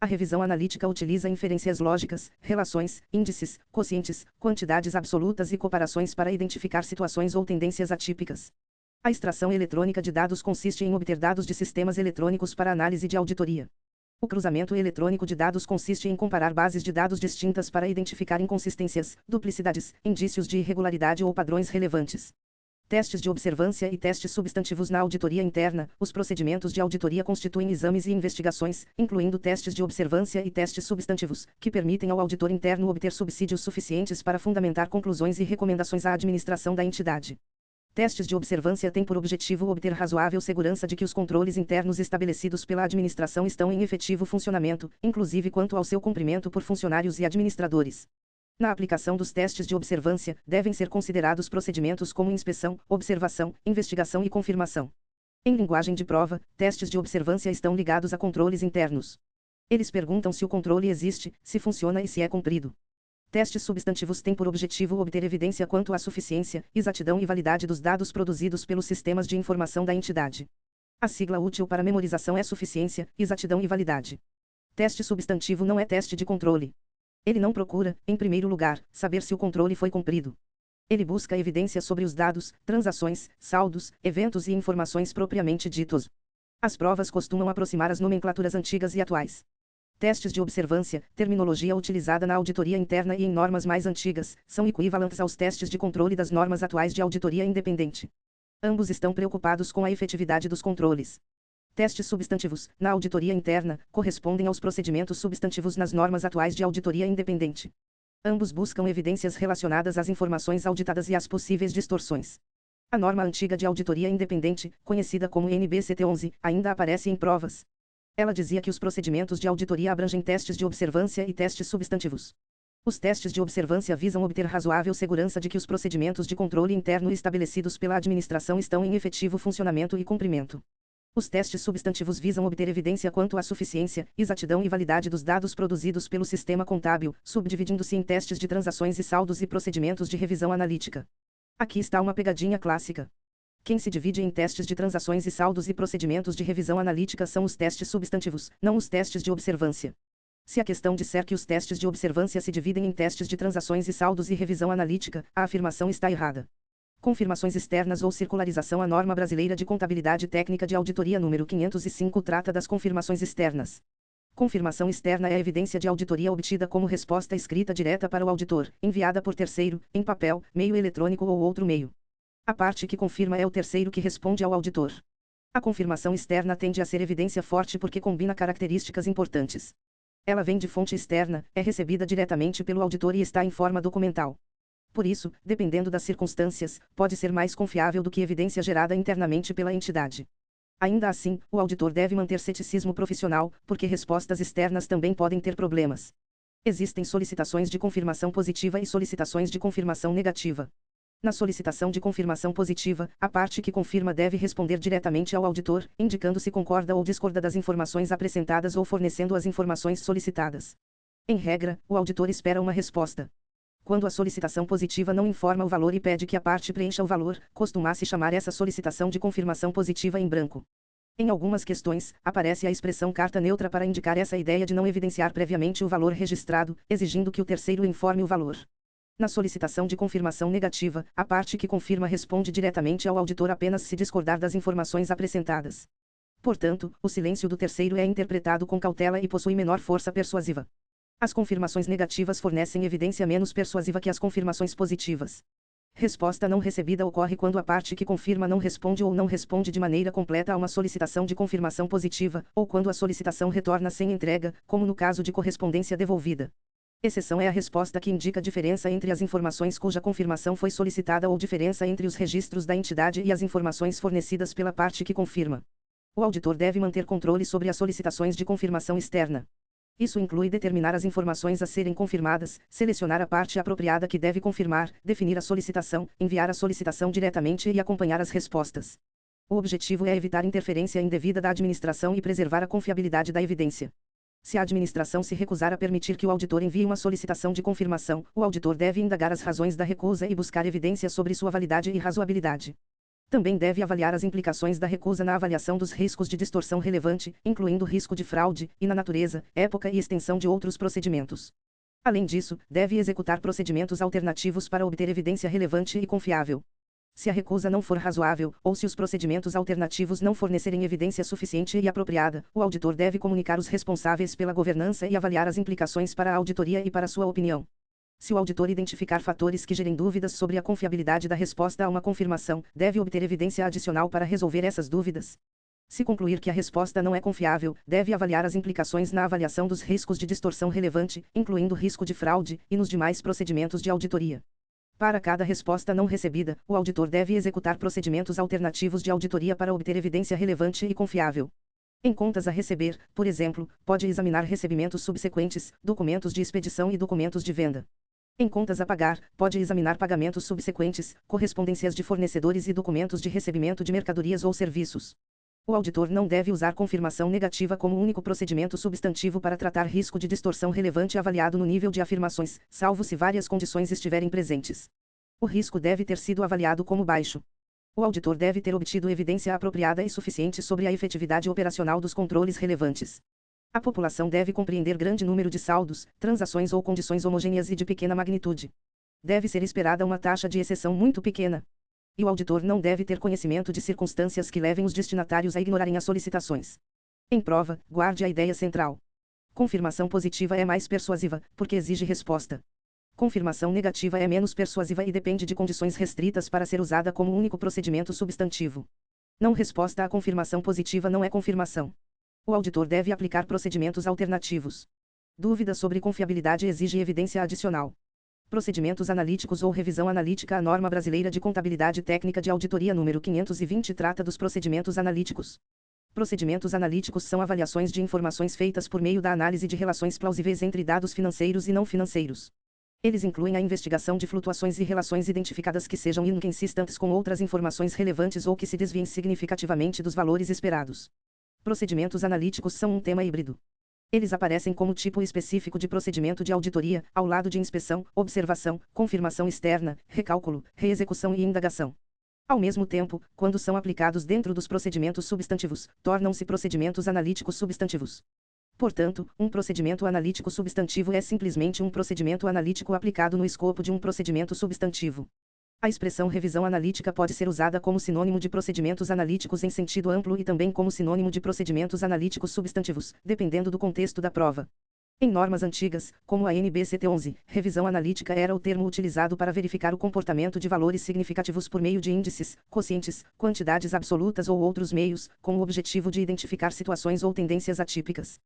A revisão analítica utiliza inferências lógicas, relações, índices, quocientes, quantidades absolutas e comparações para identificar situações ou tendências atípicas. A extração eletrônica de dados consiste em obter dados de sistemas eletrônicos para análise de auditoria. O cruzamento eletrônico de dados consiste em comparar bases de dados distintas para identificar inconsistências, duplicidades, indícios de irregularidade ou padrões relevantes. Testes de observância e testes substantivos na auditoria interna. Os procedimentos de auditoria constituem exames e investigações, incluindo testes de observância e testes substantivos, que permitem ao auditor interno obter subsídios suficientes para fundamentar conclusões e recomendações à administração da entidade. Testes de observância têm por objetivo obter razoável segurança de que os controles internos estabelecidos pela administração estão em efetivo funcionamento, inclusive quanto ao seu cumprimento por funcionários e administradores. Na aplicação dos testes de observância, devem ser considerados procedimentos como inspeção, observação, investigação e confirmação. Em linguagem de prova, testes de observância estão ligados a controles internos. Eles perguntam se o controle existe, se funciona e se é cumprido. Testes substantivos têm por objetivo obter evidência quanto à suficiência, exatidão e validade dos dados produzidos pelos sistemas de informação da entidade. A sigla útil para memorização é suficiência, exatidão e validade. Teste substantivo não é teste de controle. Ele não procura, em primeiro lugar, saber se o controle foi cumprido. Ele busca evidência sobre os dados, transações, saldos, eventos e informações propriamente ditos. As provas costumam aproximar as nomenclaturas antigas e atuais. Testes de observância, terminologia utilizada na auditoria interna e em normas mais antigas, são equivalentes aos testes de controle das normas atuais de auditoria independente. Ambos estão preocupados com a efetividade dos controles. Testes substantivos, na auditoria interna, correspondem aos procedimentos substantivos nas normas atuais de auditoria independente. Ambos buscam evidências relacionadas às informações auditadas e às possíveis distorções. A norma antiga de auditoria independente, conhecida como NBCT-11, ainda aparece em provas. Ela dizia que os procedimentos de auditoria abrangem testes de observância e testes substantivos. Os testes de observância visam obter razoável segurança de que os procedimentos de controle interno estabelecidos pela administração estão em efetivo funcionamento e cumprimento. Os testes substantivos visam obter evidência quanto à suficiência, exatidão e validade dos dados produzidos pelo sistema contábil, subdividindo-se em testes de transações e saldos e procedimentos de revisão analítica. Aqui está uma pegadinha clássica. Quem se divide em testes de transações e saldos e procedimentos de revisão analítica são os testes substantivos, não os testes de observância. Se a questão disser que os testes de observância se dividem em testes de transações e saldos e revisão analítica, a afirmação está errada. Confirmações externas ou circularização. A norma brasileira de contabilidade técnica de auditoria número 505 trata das confirmações externas. Confirmação externa é a evidência de auditoria obtida como resposta escrita direta para o auditor, enviada por terceiro, em papel, meio eletrônico ou outro meio. A parte que confirma é o terceiro que responde ao auditor. A confirmação externa tende a ser evidência forte porque combina características importantes. Ela vem de fonte externa, é recebida diretamente pelo auditor e está em forma documental. Por isso, dependendo das circunstâncias, pode ser mais confiável do que evidência gerada internamente pela entidade. Ainda assim, o auditor deve manter ceticismo profissional, porque respostas externas também podem ter problemas. Existem solicitações de confirmação positiva e solicitações de confirmação negativa. Na solicitação de confirmação positiva, a parte que confirma deve responder diretamente ao auditor, indicando se concorda ou discorda das informações apresentadas ou fornecendo as informações solicitadas. Em regra, o auditor espera uma resposta. Quando a solicitação positiva não informa o valor e pede que a parte preencha o valor, costuma-se chamar essa solicitação de confirmação positiva em branco. Em algumas questões, aparece a expressão carta neutra para indicar essa ideia de não evidenciar previamente o valor registrado, exigindo que o terceiro informe o valor. Na solicitação de confirmação negativa, a parte que confirma responde diretamente ao auditor apenas se discordar das informações apresentadas. Portanto, o silêncio do terceiro é interpretado com cautela e possui menor força persuasiva. As confirmações negativas fornecem evidência menos persuasiva que as confirmações positivas. Resposta não recebida ocorre quando a parte que confirma não responde ou não responde de maneira completa a uma solicitação de confirmação positiva, ou quando a solicitação retorna sem entrega, como no caso de correspondência devolvida. Exceção é a resposta que indica diferença entre as informações cuja confirmação foi solicitada ou diferença entre os registros da entidade e as informações fornecidas pela parte que confirma. O auditor deve manter controle sobre as solicitações de confirmação externa. Isso inclui determinar as informações a serem confirmadas, selecionar a parte apropriada que deve confirmar, definir a solicitação, enviar a solicitação diretamente e acompanhar as respostas. O objetivo é evitar interferência indevida da administração e preservar a confiabilidade da evidência. Se a administração se recusar a permitir que o auditor envie uma solicitação de confirmação, o auditor deve indagar as razões da recusa e buscar evidência sobre sua validade e razoabilidade. Também deve avaliar as implicações da recusa na avaliação dos riscos de distorção relevante, incluindo risco de fraude, e na natureza, época e extensão de outros procedimentos. Além disso, deve executar procedimentos alternativos para obter evidência relevante e confiável. Se a recusa não for razoável, ou se os procedimentos alternativos não fornecerem evidência suficiente e apropriada, o auditor deve comunicar os responsáveis pela governança e avaliar as implicações para a auditoria e para sua opinião. Se o auditor identificar fatores que gerem dúvidas sobre a confiabilidade da resposta a uma confirmação, deve obter evidência adicional para resolver essas dúvidas. Se concluir que a resposta não é confiável, deve avaliar as implicações na avaliação dos riscos de distorção relevante, incluindo risco de fraude, e nos demais procedimentos de auditoria. Para cada resposta não recebida, o auditor deve executar procedimentos alternativos de auditoria para obter evidência relevante e confiável. Em contas a receber, por exemplo, pode examinar recebimentos subsequentes, documentos de expedição e documentos de venda. Em contas a pagar, pode examinar pagamentos subsequentes, correspondências de fornecedores e documentos de recebimento de mercadorias ou serviços. O auditor não deve usar confirmação negativa como único procedimento substantivo para tratar risco de distorção relevante avaliado no nível de afirmações, salvo se várias condições estiverem presentes. O risco deve ter sido avaliado como baixo. O auditor deve ter obtido evidência apropriada e suficiente sobre a efetividade operacional dos controles relevantes. A população deve compreender grande número de saldos, transações ou condições homogêneas e de pequena magnitude. Deve ser esperada uma taxa de exceção muito pequena. E o auditor não deve ter conhecimento de circunstâncias que levem os destinatários a ignorarem as solicitações. Em prova, guarde a ideia central. Confirmação positiva é mais persuasiva, porque exige resposta. Confirmação negativa é menos persuasiva e depende de condições restritas para ser usada como único procedimento substantivo. Não resposta à confirmação positiva não é confirmação. O auditor deve aplicar procedimentos alternativos. Dúvida sobre confiabilidade exige evidência adicional. Procedimentos analíticos ou revisão analítica. A norma brasileira de contabilidade técnica de auditoria número 520 trata dos procedimentos analíticos. Procedimentos analíticos são avaliações de informações feitas por meio da análise de relações plausíveis entre dados financeiros e não financeiros. Eles incluem a investigação de flutuações e relações identificadas que sejam inconsistentes com outras informações relevantes ou que se desviem significativamente dos valores esperados. Procedimentos analíticos são um tema híbrido. Eles aparecem como tipo específico de procedimento de auditoria, ao lado de inspeção, observação, confirmação externa, recálculo, reexecução e indagação. Ao mesmo tempo, quando são aplicados dentro dos procedimentos substantivos, tornam-se procedimentos analíticos substantivos. Portanto, um procedimento analítico substantivo é simplesmente um procedimento analítico aplicado no escopo de um procedimento substantivo. A expressão revisão analítica pode ser usada como sinônimo de procedimentos analíticos em sentido amplo e também como sinônimo de procedimentos analíticos substantivos, dependendo do contexto da prova. Em normas antigas, como a NBCT 11, revisão analítica era o termo utilizado para verificar o comportamento de valores significativos por meio de índices, quocientes, quantidades absolutas ou outros meios, com o objetivo de identificar situações ou tendências atípicas.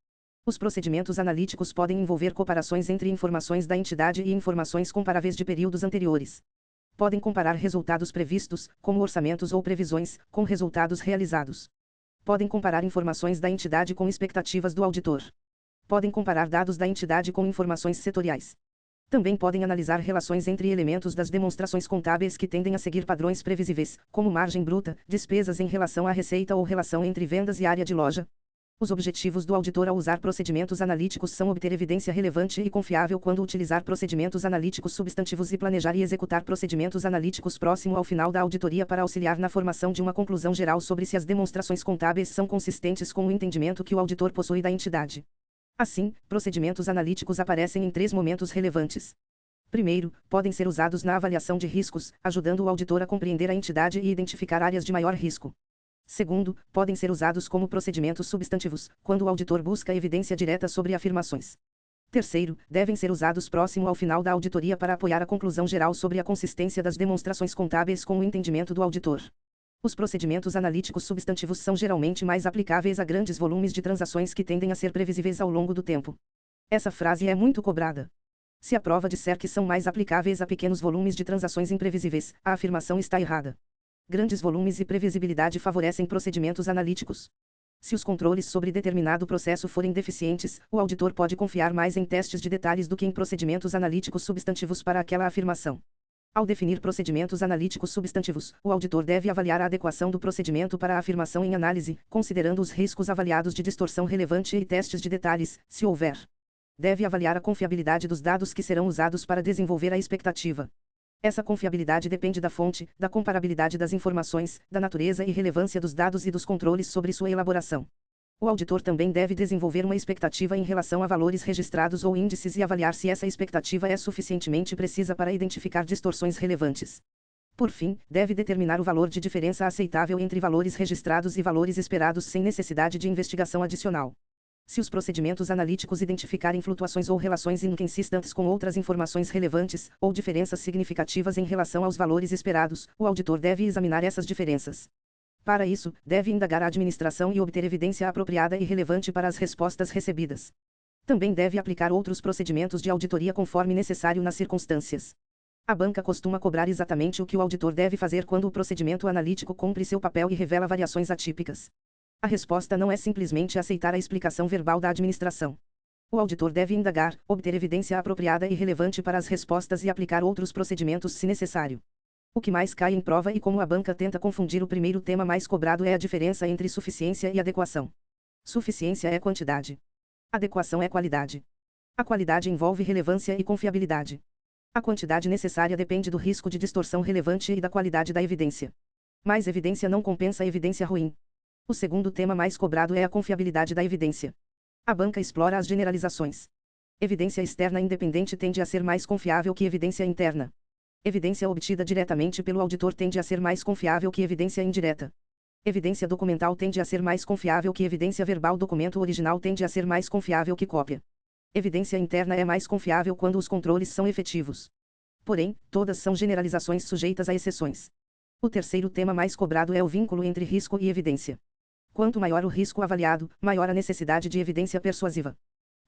Os procedimentos analíticos podem envolver comparações entre informações da entidade e informações comparáveis de períodos anteriores. Podem comparar resultados previstos, como orçamentos ou previsões, com resultados realizados. Podem comparar informações da entidade com expectativas do auditor. Podem comparar dados da entidade com informações setoriais. Também podem analisar relações entre elementos das demonstrações contábeis que tendem a seguir padrões previsíveis, como margem bruta, despesas em relação à receita ou relação entre vendas e área de loja. Os objetivos do auditor ao usar procedimentos analíticos são obter evidência relevante e confiável quando utilizar procedimentos analíticos substantivos e planejar e executar procedimentos analíticos próximo ao final da auditoria para auxiliar na formação de uma conclusão geral sobre se as demonstrações contábeis são consistentes com o entendimento que o auditor possui da entidade. Assim, procedimentos analíticos aparecem em 3 momentos relevantes. Primeiro, podem ser usados na avaliação de riscos, ajudando o auditor a compreender a entidade e identificar áreas de maior risco. Segundo, podem ser usados como procedimentos substantivos, quando o auditor busca evidência direta sobre afirmações. Terceiro, devem ser usados próximo ao final da auditoria para apoiar a conclusão geral sobre a consistência das demonstrações contábeis com o entendimento do auditor. Os procedimentos analíticos substantivos são geralmente mais aplicáveis a grandes volumes de transações que tendem a ser previsíveis ao longo do tempo. Essa frase é muito cobrada. Se a prova disser que são mais aplicáveis a pequenos volumes de transações imprevisíveis, a afirmação está errada. Grandes volumes e previsibilidade favorecem procedimentos analíticos. Se os controles sobre determinado processo forem deficientes, o auditor pode confiar mais em testes de detalhes do que em procedimentos analíticos substantivos para aquela afirmação. Ao definir procedimentos analíticos substantivos, o auditor deve avaliar a adequação do procedimento para a afirmação em análise, considerando os riscos avaliados de distorção relevante e testes de detalhes, se houver. Deve avaliar a confiabilidade dos dados que serão usados para desenvolver a expectativa. Essa confiabilidade depende da fonte, da comparabilidade das informações, da natureza e relevância dos dados e dos controles sobre sua elaboração. O auditor também deve desenvolver uma expectativa em relação a valores registrados ou índices e avaliar se essa expectativa é suficientemente precisa para identificar distorções relevantes. Por fim, deve determinar o valor de diferença aceitável entre valores registrados e valores esperados sem necessidade de investigação adicional. Se os procedimentos analíticos identificarem flutuações ou relações inconsistentes com outras informações relevantes, ou diferenças significativas em relação aos valores esperados, o auditor deve examinar essas diferenças. Para isso, deve indagar a administração e obter evidência apropriada e relevante para as respostas recebidas. Também deve aplicar outros procedimentos de auditoria conforme necessário nas circunstâncias. A banca costuma cobrar exatamente o que o auditor deve fazer quando o procedimento analítico cumpre seu papel e revela variações atípicas. A resposta não é simplesmente aceitar a explicação verbal da administração. O auditor deve indagar, obter evidência apropriada e relevante para as respostas e aplicar outros procedimentos se necessário. O que mais cai em prova e como a banca tenta confundir o primeiro tema mais cobrado é a diferença entre suficiência e adequação. Suficiência é quantidade. Adequação é qualidade. A qualidade envolve relevância e confiabilidade. A quantidade necessária depende do risco de distorção relevante e da qualidade da evidência. Mais evidência não compensa evidência ruim. O segundo tema mais cobrado é a confiabilidade da evidência. A banca explora as generalizações. Evidência externa independente tende a ser mais confiável que evidência interna. Evidência obtida diretamente pelo auditor tende a ser mais confiável que evidência indireta. Evidência documental tende a ser mais confiável que evidência verbal. Documento original tende a ser mais confiável que cópia. Evidência interna é mais confiável quando os controles são efetivos. Porém, todas são generalizações sujeitas a exceções. O terceiro tema mais cobrado é o vínculo entre risco e evidência. Quanto maior o risco avaliado, maior a necessidade de evidência persuasiva.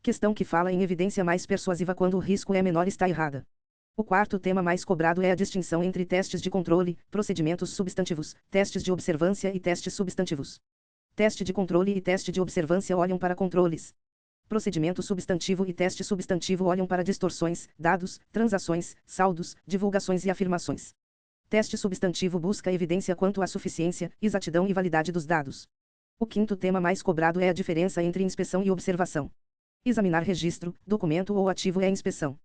Questão que fala em evidência mais persuasiva quando o risco é menor está errada. O quarto tema mais cobrado é a distinção entre testes de controle, procedimentos substantivos, testes de observância e testes substantivos. Teste de controle e teste de observância olham para controles. Procedimento substantivo e teste substantivo olham para distorções, dados, transações, saldos, divulgações e afirmações. Teste substantivo busca evidência quanto à suficiência, exatidão e validade dos dados. O quinto tema mais cobrado é a diferença entre inspeção e observação. Examinar registro, documento ou ativo é inspeção.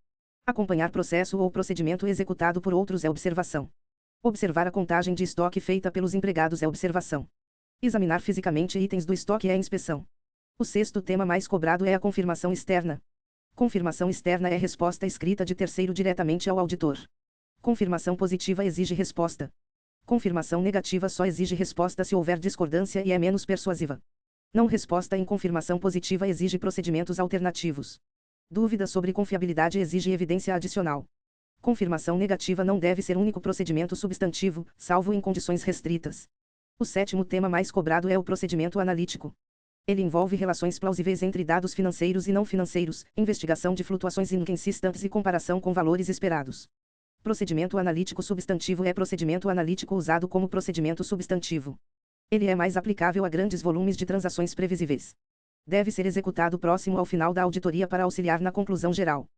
Acompanhar processo ou procedimento executado por outros é observação. Observar a contagem de estoque feita pelos empregados é observação. Examinar fisicamente itens do estoque é inspeção. O sexto tema mais cobrado é a confirmação externa. Confirmação externa é resposta escrita de terceiro diretamente ao auditor. Confirmação positiva exige resposta. Confirmação negativa só exige resposta se houver discordância e é menos persuasiva. Não resposta em confirmação positiva exige procedimentos alternativos. Dúvida sobre confiabilidade exige evidência adicional. Confirmação negativa não deve ser único procedimento substantivo, salvo em condições restritas. O sétimo tema mais cobrado é o procedimento analítico. Ele envolve relações plausíveis entre dados financeiros e não financeiros, investigação de flutuações inconsistentes e comparação com valores esperados. Procedimento analítico substantivo é procedimento analítico usado como procedimento substantivo. Ele é mais aplicável a grandes volumes de transações previsíveis. Deve ser executado próximo ao final da auditoria para auxiliar na conclusão geral.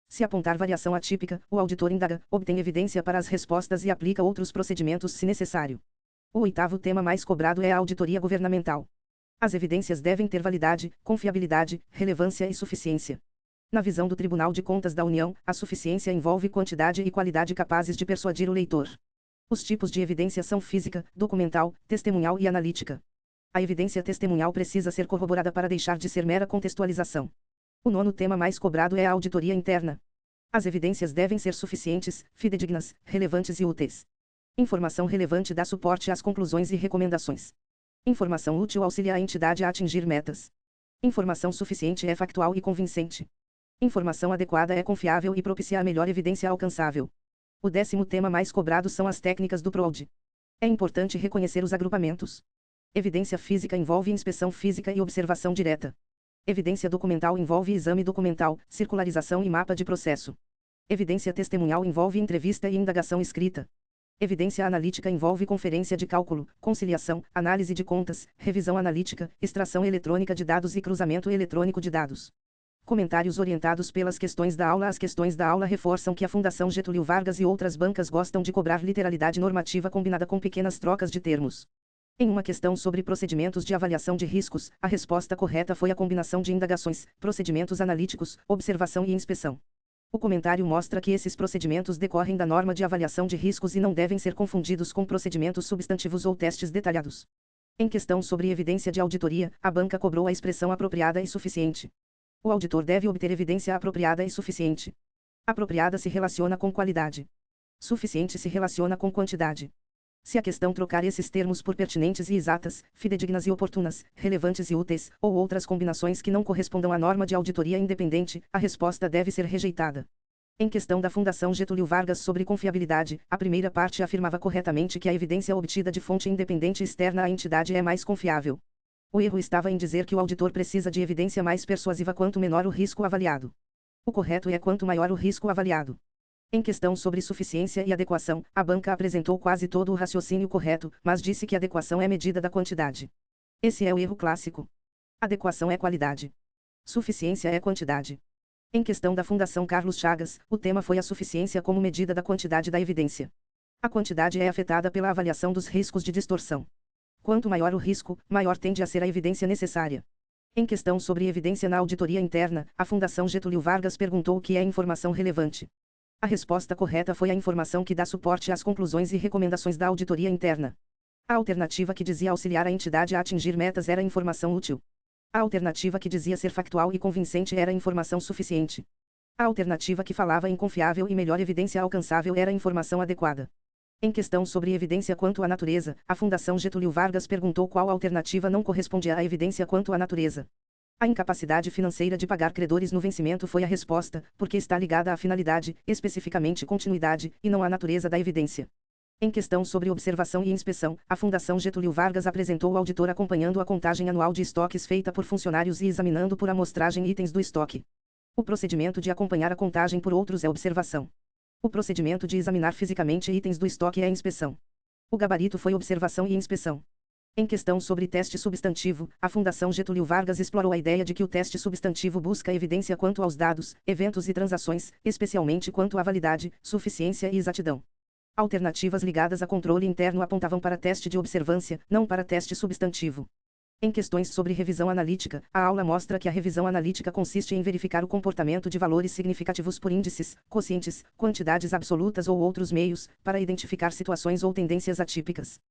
Se apontar variação atípica, o auditor indaga, obtém evidência para as respostas e aplica outros procedimentos se necessário. O oitavo tema mais cobrado é a auditoria governamental. As evidências devem ter validade, confiabilidade, relevância e suficiência. Na visão do Tribunal de Contas da União, a suficiência envolve quantidade e qualidade capazes de persuadir o leitor. Os tipos de evidência são física, documental, testemunhal e analítica. A evidência testemunhal precisa ser corroborada para deixar de ser mera contextualização. O nono tema mais cobrado é a auditoria interna. As evidências devem ser suficientes, fidedignas, relevantes e úteis. Informação relevante dá suporte às conclusões e recomendações. Informação útil auxilia a entidade a atingir metas. Informação suficiente é factual e convincente. Informação adequada é confiável e propicia a melhor evidência alcançável. O 10º tema mais cobrado são as técnicas do PROAUD. É importante reconhecer os agrupamentos. Evidência física envolve inspeção física e observação direta. Evidência documental envolve exame documental, circularização e mapa de processo. Evidência testemunhal envolve entrevista e indagação escrita. Evidência analítica envolve conferência de cálculo, conciliação, análise de contas, revisão analítica, extração eletrônica de dados e cruzamento eletrônico de dados. Comentários orientados pelas questões da aula. As questões da aula reforçam que a Fundação Getúlio Vargas e outras bancas gostam de cobrar literalidade normativa combinada com pequenas trocas de termos. Em uma questão sobre procedimentos de avaliação de riscos, a resposta correta foi a combinação de indagações, procedimentos analíticos, observação e inspeção. O comentário mostra que esses procedimentos decorrem da norma de avaliação de riscos e não devem ser confundidos com procedimentos substantivos ou testes detalhados. Em questão sobre evidência de auditoria, a banca cobrou a expressão apropriada e suficiente. O auditor deve obter evidência apropriada e suficiente. Apropriada se relaciona com qualidade. Suficiente se relaciona com quantidade. Se a questão trocar esses termos por pertinentes e exatas, fidedignas e oportunas, relevantes e úteis, ou outras combinações que não correspondam à norma de auditoria independente, a resposta deve ser rejeitada. Em questão da Fundação Getúlio Vargas sobre confiabilidade, a primeira parte afirmava corretamente que a evidência obtida de fonte independente externa à entidade é mais confiável. O erro estava em dizer que o auditor precisa de evidência mais persuasiva quanto menor o risco avaliado. O correto é quanto maior o risco avaliado. Em questão sobre suficiência e adequação, a banca apresentou quase todo o raciocínio correto, mas disse que adequação é medida da quantidade. Esse é o erro clássico. Adequação é qualidade. Suficiência é quantidade. Em questão da Fundação Carlos Chagas, o tema foi a suficiência como medida da quantidade da evidência. A quantidade é afetada pela avaliação dos riscos de distorção. Quanto maior o risco, maior tende a ser a evidência necessária. Em questão sobre evidência na auditoria interna, a Fundação Getúlio Vargas perguntou o que é informação relevante. A resposta correta foi a informação que dá suporte às conclusões e recomendações da auditoria interna. A alternativa que dizia auxiliar a entidade a atingir metas era informação útil. A alternativa que dizia ser factual e convincente era informação suficiente. A alternativa que falava em confiável e melhor evidência alcançável era informação adequada. Em questão sobre evidência quanto à natureza, a Fundação Getúlio Vargas perguntou qual alternativa não correspondia à evidência quanto à natureza. A incapacidade financeira de pagar credores no vencimento foi a resposta, porque está ligada à finalidade, especificamente continuidade, e não à natureza da evidência. Em questão sobre observação e inspeção, a Fundação Getúlio Vargas apresentou o auditor acompanhando a contagem anual de estoques feita por funcionários e examinando por amostragem itens do estoque. O procedimento de acompanhar a contagem por outros é observação. O procedimento de examinar fisicamente itens do estoque é a inspeção. O gabarito foi observação e inspeção. Em questão sobre teste substantivo, a Fundação Getúlio Vargas explorou a ideia de que o teste substantivo busca evidência quanto aos dados, eventos e transações, especialmente quanto à validade, suficiência e exatidão. Alternativas ligadas a controle interno apontavam para teste de observância, não para teste substantivo. Em questões sobre revisão analítica, a aula mostra que a revisão analítica consiste em verificar o comportamento de valores significativos por índices, quocientes, quantidades absolutas ou outros meios, para identificar situações ou tendências atípicas.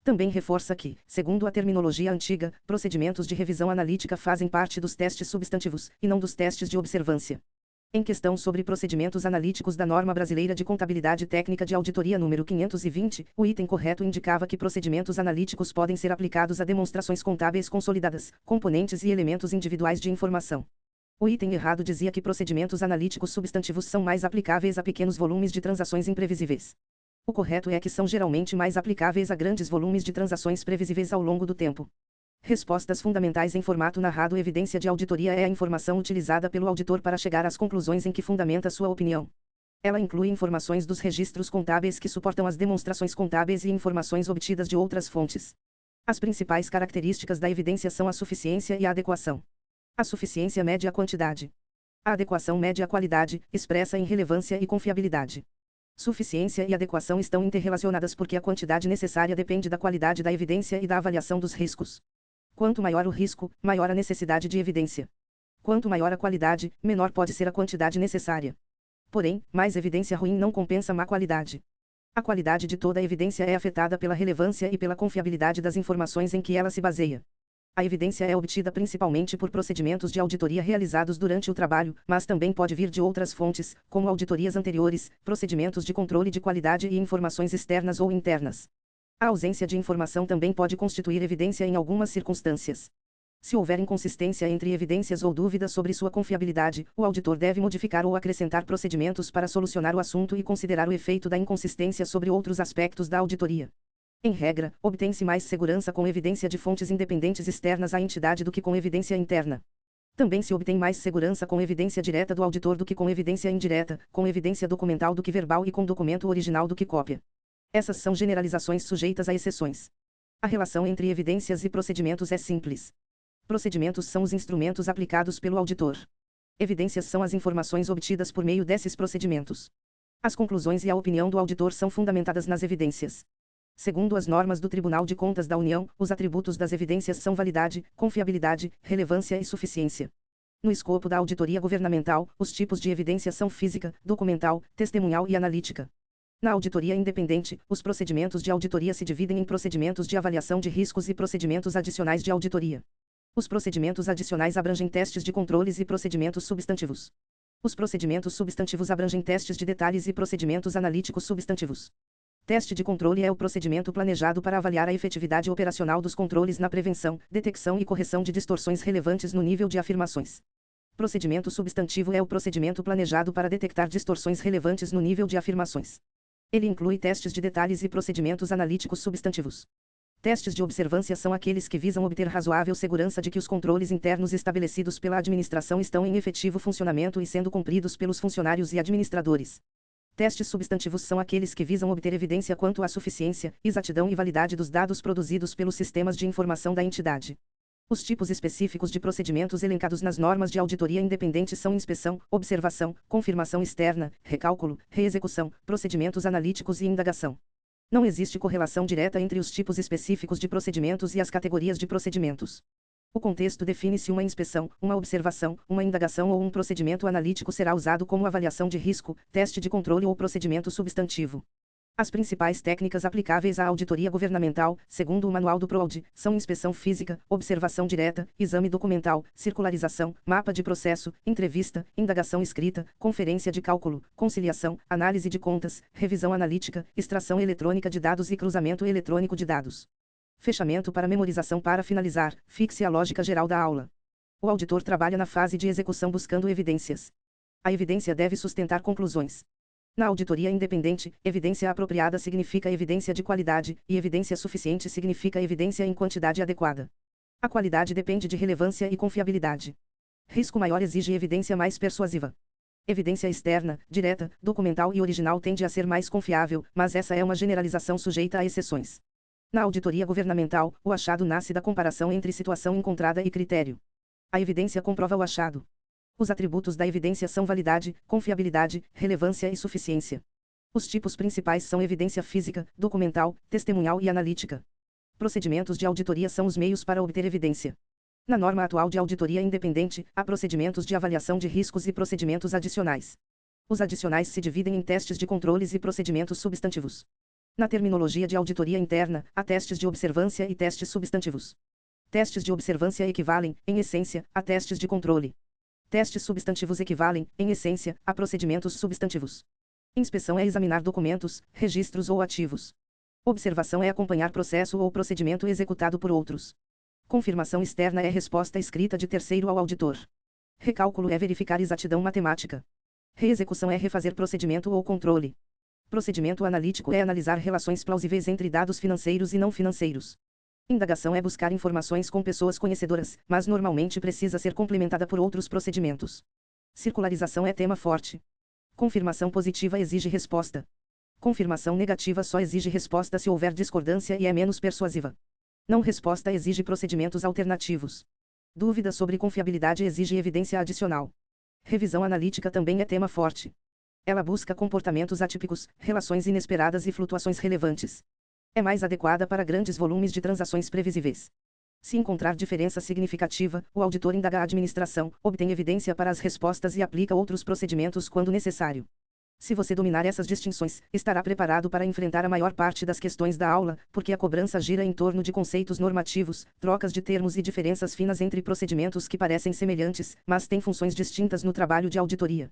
Também reforça que, segundo a terminologia antiga, procedimentos de revisão analítica fazem parte dos testes substantivos, e não dos testes de observância. Em questão sobre procedimentos analíticos da Norma Brasileira de Contabilidade Técnica de Auditoria número 520, o item correto indicava que procedimentos analíticos podem ser aplicados a demonstrações contábeis consolidadas, componentes e elementos individuais de informação. O item errado dizia que procedimentos analíticos substantivos são mais aplicáveis a pequenos volumes de transações imprevisíveis. O correto é que são geralmente mais aplicáveis a grandes volumes de transações previsíveis ao longo do tempo. Respostas fundamentais em formato narrado. Evidência de auditoria é a informação utilizada pelo auditor para chegar às conclusões em que fundamenta sua opinião. Ela inclui informações dos registros contábeis que suportam as demonstrações contábeis e informações obtidas de outras fontes. As principais características da evidência são a suficiência e a adequação. A suficiência mede a quantidade. A adequação mede a qualidade, expressa em relevância e confiabilidade. Suficiência e adequação estão interrelacionadas porque a quantidade necessária depende da qualidade da evidência e da avaliação dos riscos. Quanto maior o risco, maior a necessidade de evidência. Quanto maior a qualidade, menor pode ser a quantidade necessária. Porém, mais evidência ruim não compensa má qualidade. A qualidade de toda a evidência é afetada pela relevância e pela confiabilidade das informações em que ela se baseia. A evidência é obtida principalmente por procedimentos de auditoria realizados durante o trabalho, mas também pode vir de outras fontes, como auditorias anteriores, procedimentos de controle de qualidade e informações externas ou internas. A ausência de informação também pode constituir evidência em algumas circunstâncias. Se houver inconsistência entre evidências ou dúvidas sobre sua confiabilidade, o auditor deve modificar ou acrescentar procedimentos para solucionar o assunto e considerar o efeito da inconsistência sobre outros aspectos da auditoria. Em regra, obtém-se mais segurança com evidência de fontes independentes externas à entidade do que com evidência interna. Também se obtém mais segurança com evidência direta do auditor do que com evidência indireta, com evidência documental do que verbal e com documento original do que cópia. Essas são generalizações sujeitas a exceções. A relação entre evidências e procedimentos é simples. Procedimentos são os instrumentos aplicados pelo auditor. Evidências são as informações obtidas por meio desses procedimentos. As conclusões e a opinião do auditor são fundamentadas nas evidências. Segundo as normas do Tribunal de Contas da União, os atributos das evidências são validade, confiabilidade, relevância e suficiência. No escopo da auditoria governamental, os tipos de evidência são física, documental, testemunhal e analítica. Na auditoria independente, os procedimentos de auditoria se dividem em procedimentos de avaliação de riscos e procedimentos adicionais de auditoria. Os procedimentos adicionais abrangem testes de controles e procedimentos substantivos. Os procedimentos substantivos abrangem testes de detalhes e procedimentos analíticos substantivos. Teste de controle é o procedimento planejado para avaliar a efetividade operacional dos controles na prevenção, detecção e correção de distorções relevantes no nível de afirmações. Procedimento substantivo é o procedimento planejado para detectar distorções relevantes no nível de afirmações. Ele inclui testes de detalhes e procedimentos analíticos substantivos. Testes de observância são aqueles que visam obter razoável segurança de que os controles internos estabelecidos pela administração estão em efetivo funcionamento e sendo cumpridos pelos funcionários e administradores. Testes substantivos são aqueles que visam obter evidência quanto à suficiência, exatidão e validade dos dados produzidos pelos sistemas de informação da entidade. Os tipos específicos de procedimentos elencados nas normas de auditoria independente são inspeção, observação, confirmação externa, recálculo, reexecução, procedimentos analíticos e indagação. Não existe correlação direta entre os tipos específicos de procedimentos e as categorias de procedimentos. O contexto define se uma inspeção, uma observação, uma indagação ou um procedimento analítico será usado como avaliação de risco, teste de controle ou procedimento substantivo. As principais técnicas aplicáveis à auditoria governamental, segundo o Manual do PROAUD, são inspeção física, observação direta, exame documental, circularização, mapa de processo, entrevista, indagação escrita, conferência de cálculo, conciliação, análise de contas, revisão analítica, extração eletrônica de dados e cruzamento eletrônico de dados. Fechamento para memorização. Para finalizar, fixe a lógica geral da aula. O auditor trabalha na fase de execução buscando evidências. A evidência deve sustentar conclusões. Na auditoria independente, evidência apropriada significa evidência de qualidade, e evidência suficiente significa evidência em quantidade adequada. A qualidade depende de relevância e confiabilidade. Risco maior exige evidência mais persuasiva. Evidência externa, direta, documental e original tende a ser mais confiável, mas essa é uma generalização sujeita a exceções. Na auditoria governamental, o achado nasce da comparação entre situação encontrada e critério. A evidência comprova o achado. Os atributos da evidência são validade, confiabilidade, relevância e suficiência. Os tipos principais são evidência física, documental, testemunhal e analítica. Procedimentos de auditoria são os meios para obter evidência. Na norma atual de auditoria independente, há procedimentos de avaliação de riscos e procedimentos adicionais. Os adicionais se dividem em testes de controles e procedimentos substantivos. Na terminologia de auditoria interna, há testes de observância e testes substantivos. Testes de observância equivalem, em essência, a testes de controle. Testes substantivos equivalem, em essência, a procedimentos substantivos. Inspeção é examinar documentos, registros ou ativos. Observação é acompanhar processo ou procedimento executado por outros. Confirmação externa é resposta escrita de terceiro ao auditor. Recálculo é verificar exatidão matemática. Reexecução é refazer procedimento ou controle. Procedimento analítico é analisar relações plausíveis entre dados financeiros e não financeiros. Indagação é buscar informações com pessoas conhecedoras, mas normalmente precisa ser complementada por outros procedimentos. Circularização é tema forte. Confirmação positiva exige resposta. Confirmação negativa só exige resposta se houver discordância e é menos persuasiva. Não resposta exige procedimentos alternativos. Dúvida sobre confiabilidade exige evidência adicional. Revisão analítica também é tema forte. Ela busca comportamentos atípicos, relações inesperadas e flutuações relevantes. É mais adequada para grandes volumes de transações previsíveis. Se encontrar diferença significativa, o auditor indaga a administração, obtém evidência para as respostas e aplica outros procedimentos quando necessário. Se você dominar essas distinções, estará preparado para enfrentar a maior parte das questões da aula, porque a cobrança gira em torno de conceitos normativos, trocas de termos e diferenças finas entre procedimentos que parecem semelhantes, mas têm funções distintas no trabalho de auditoria.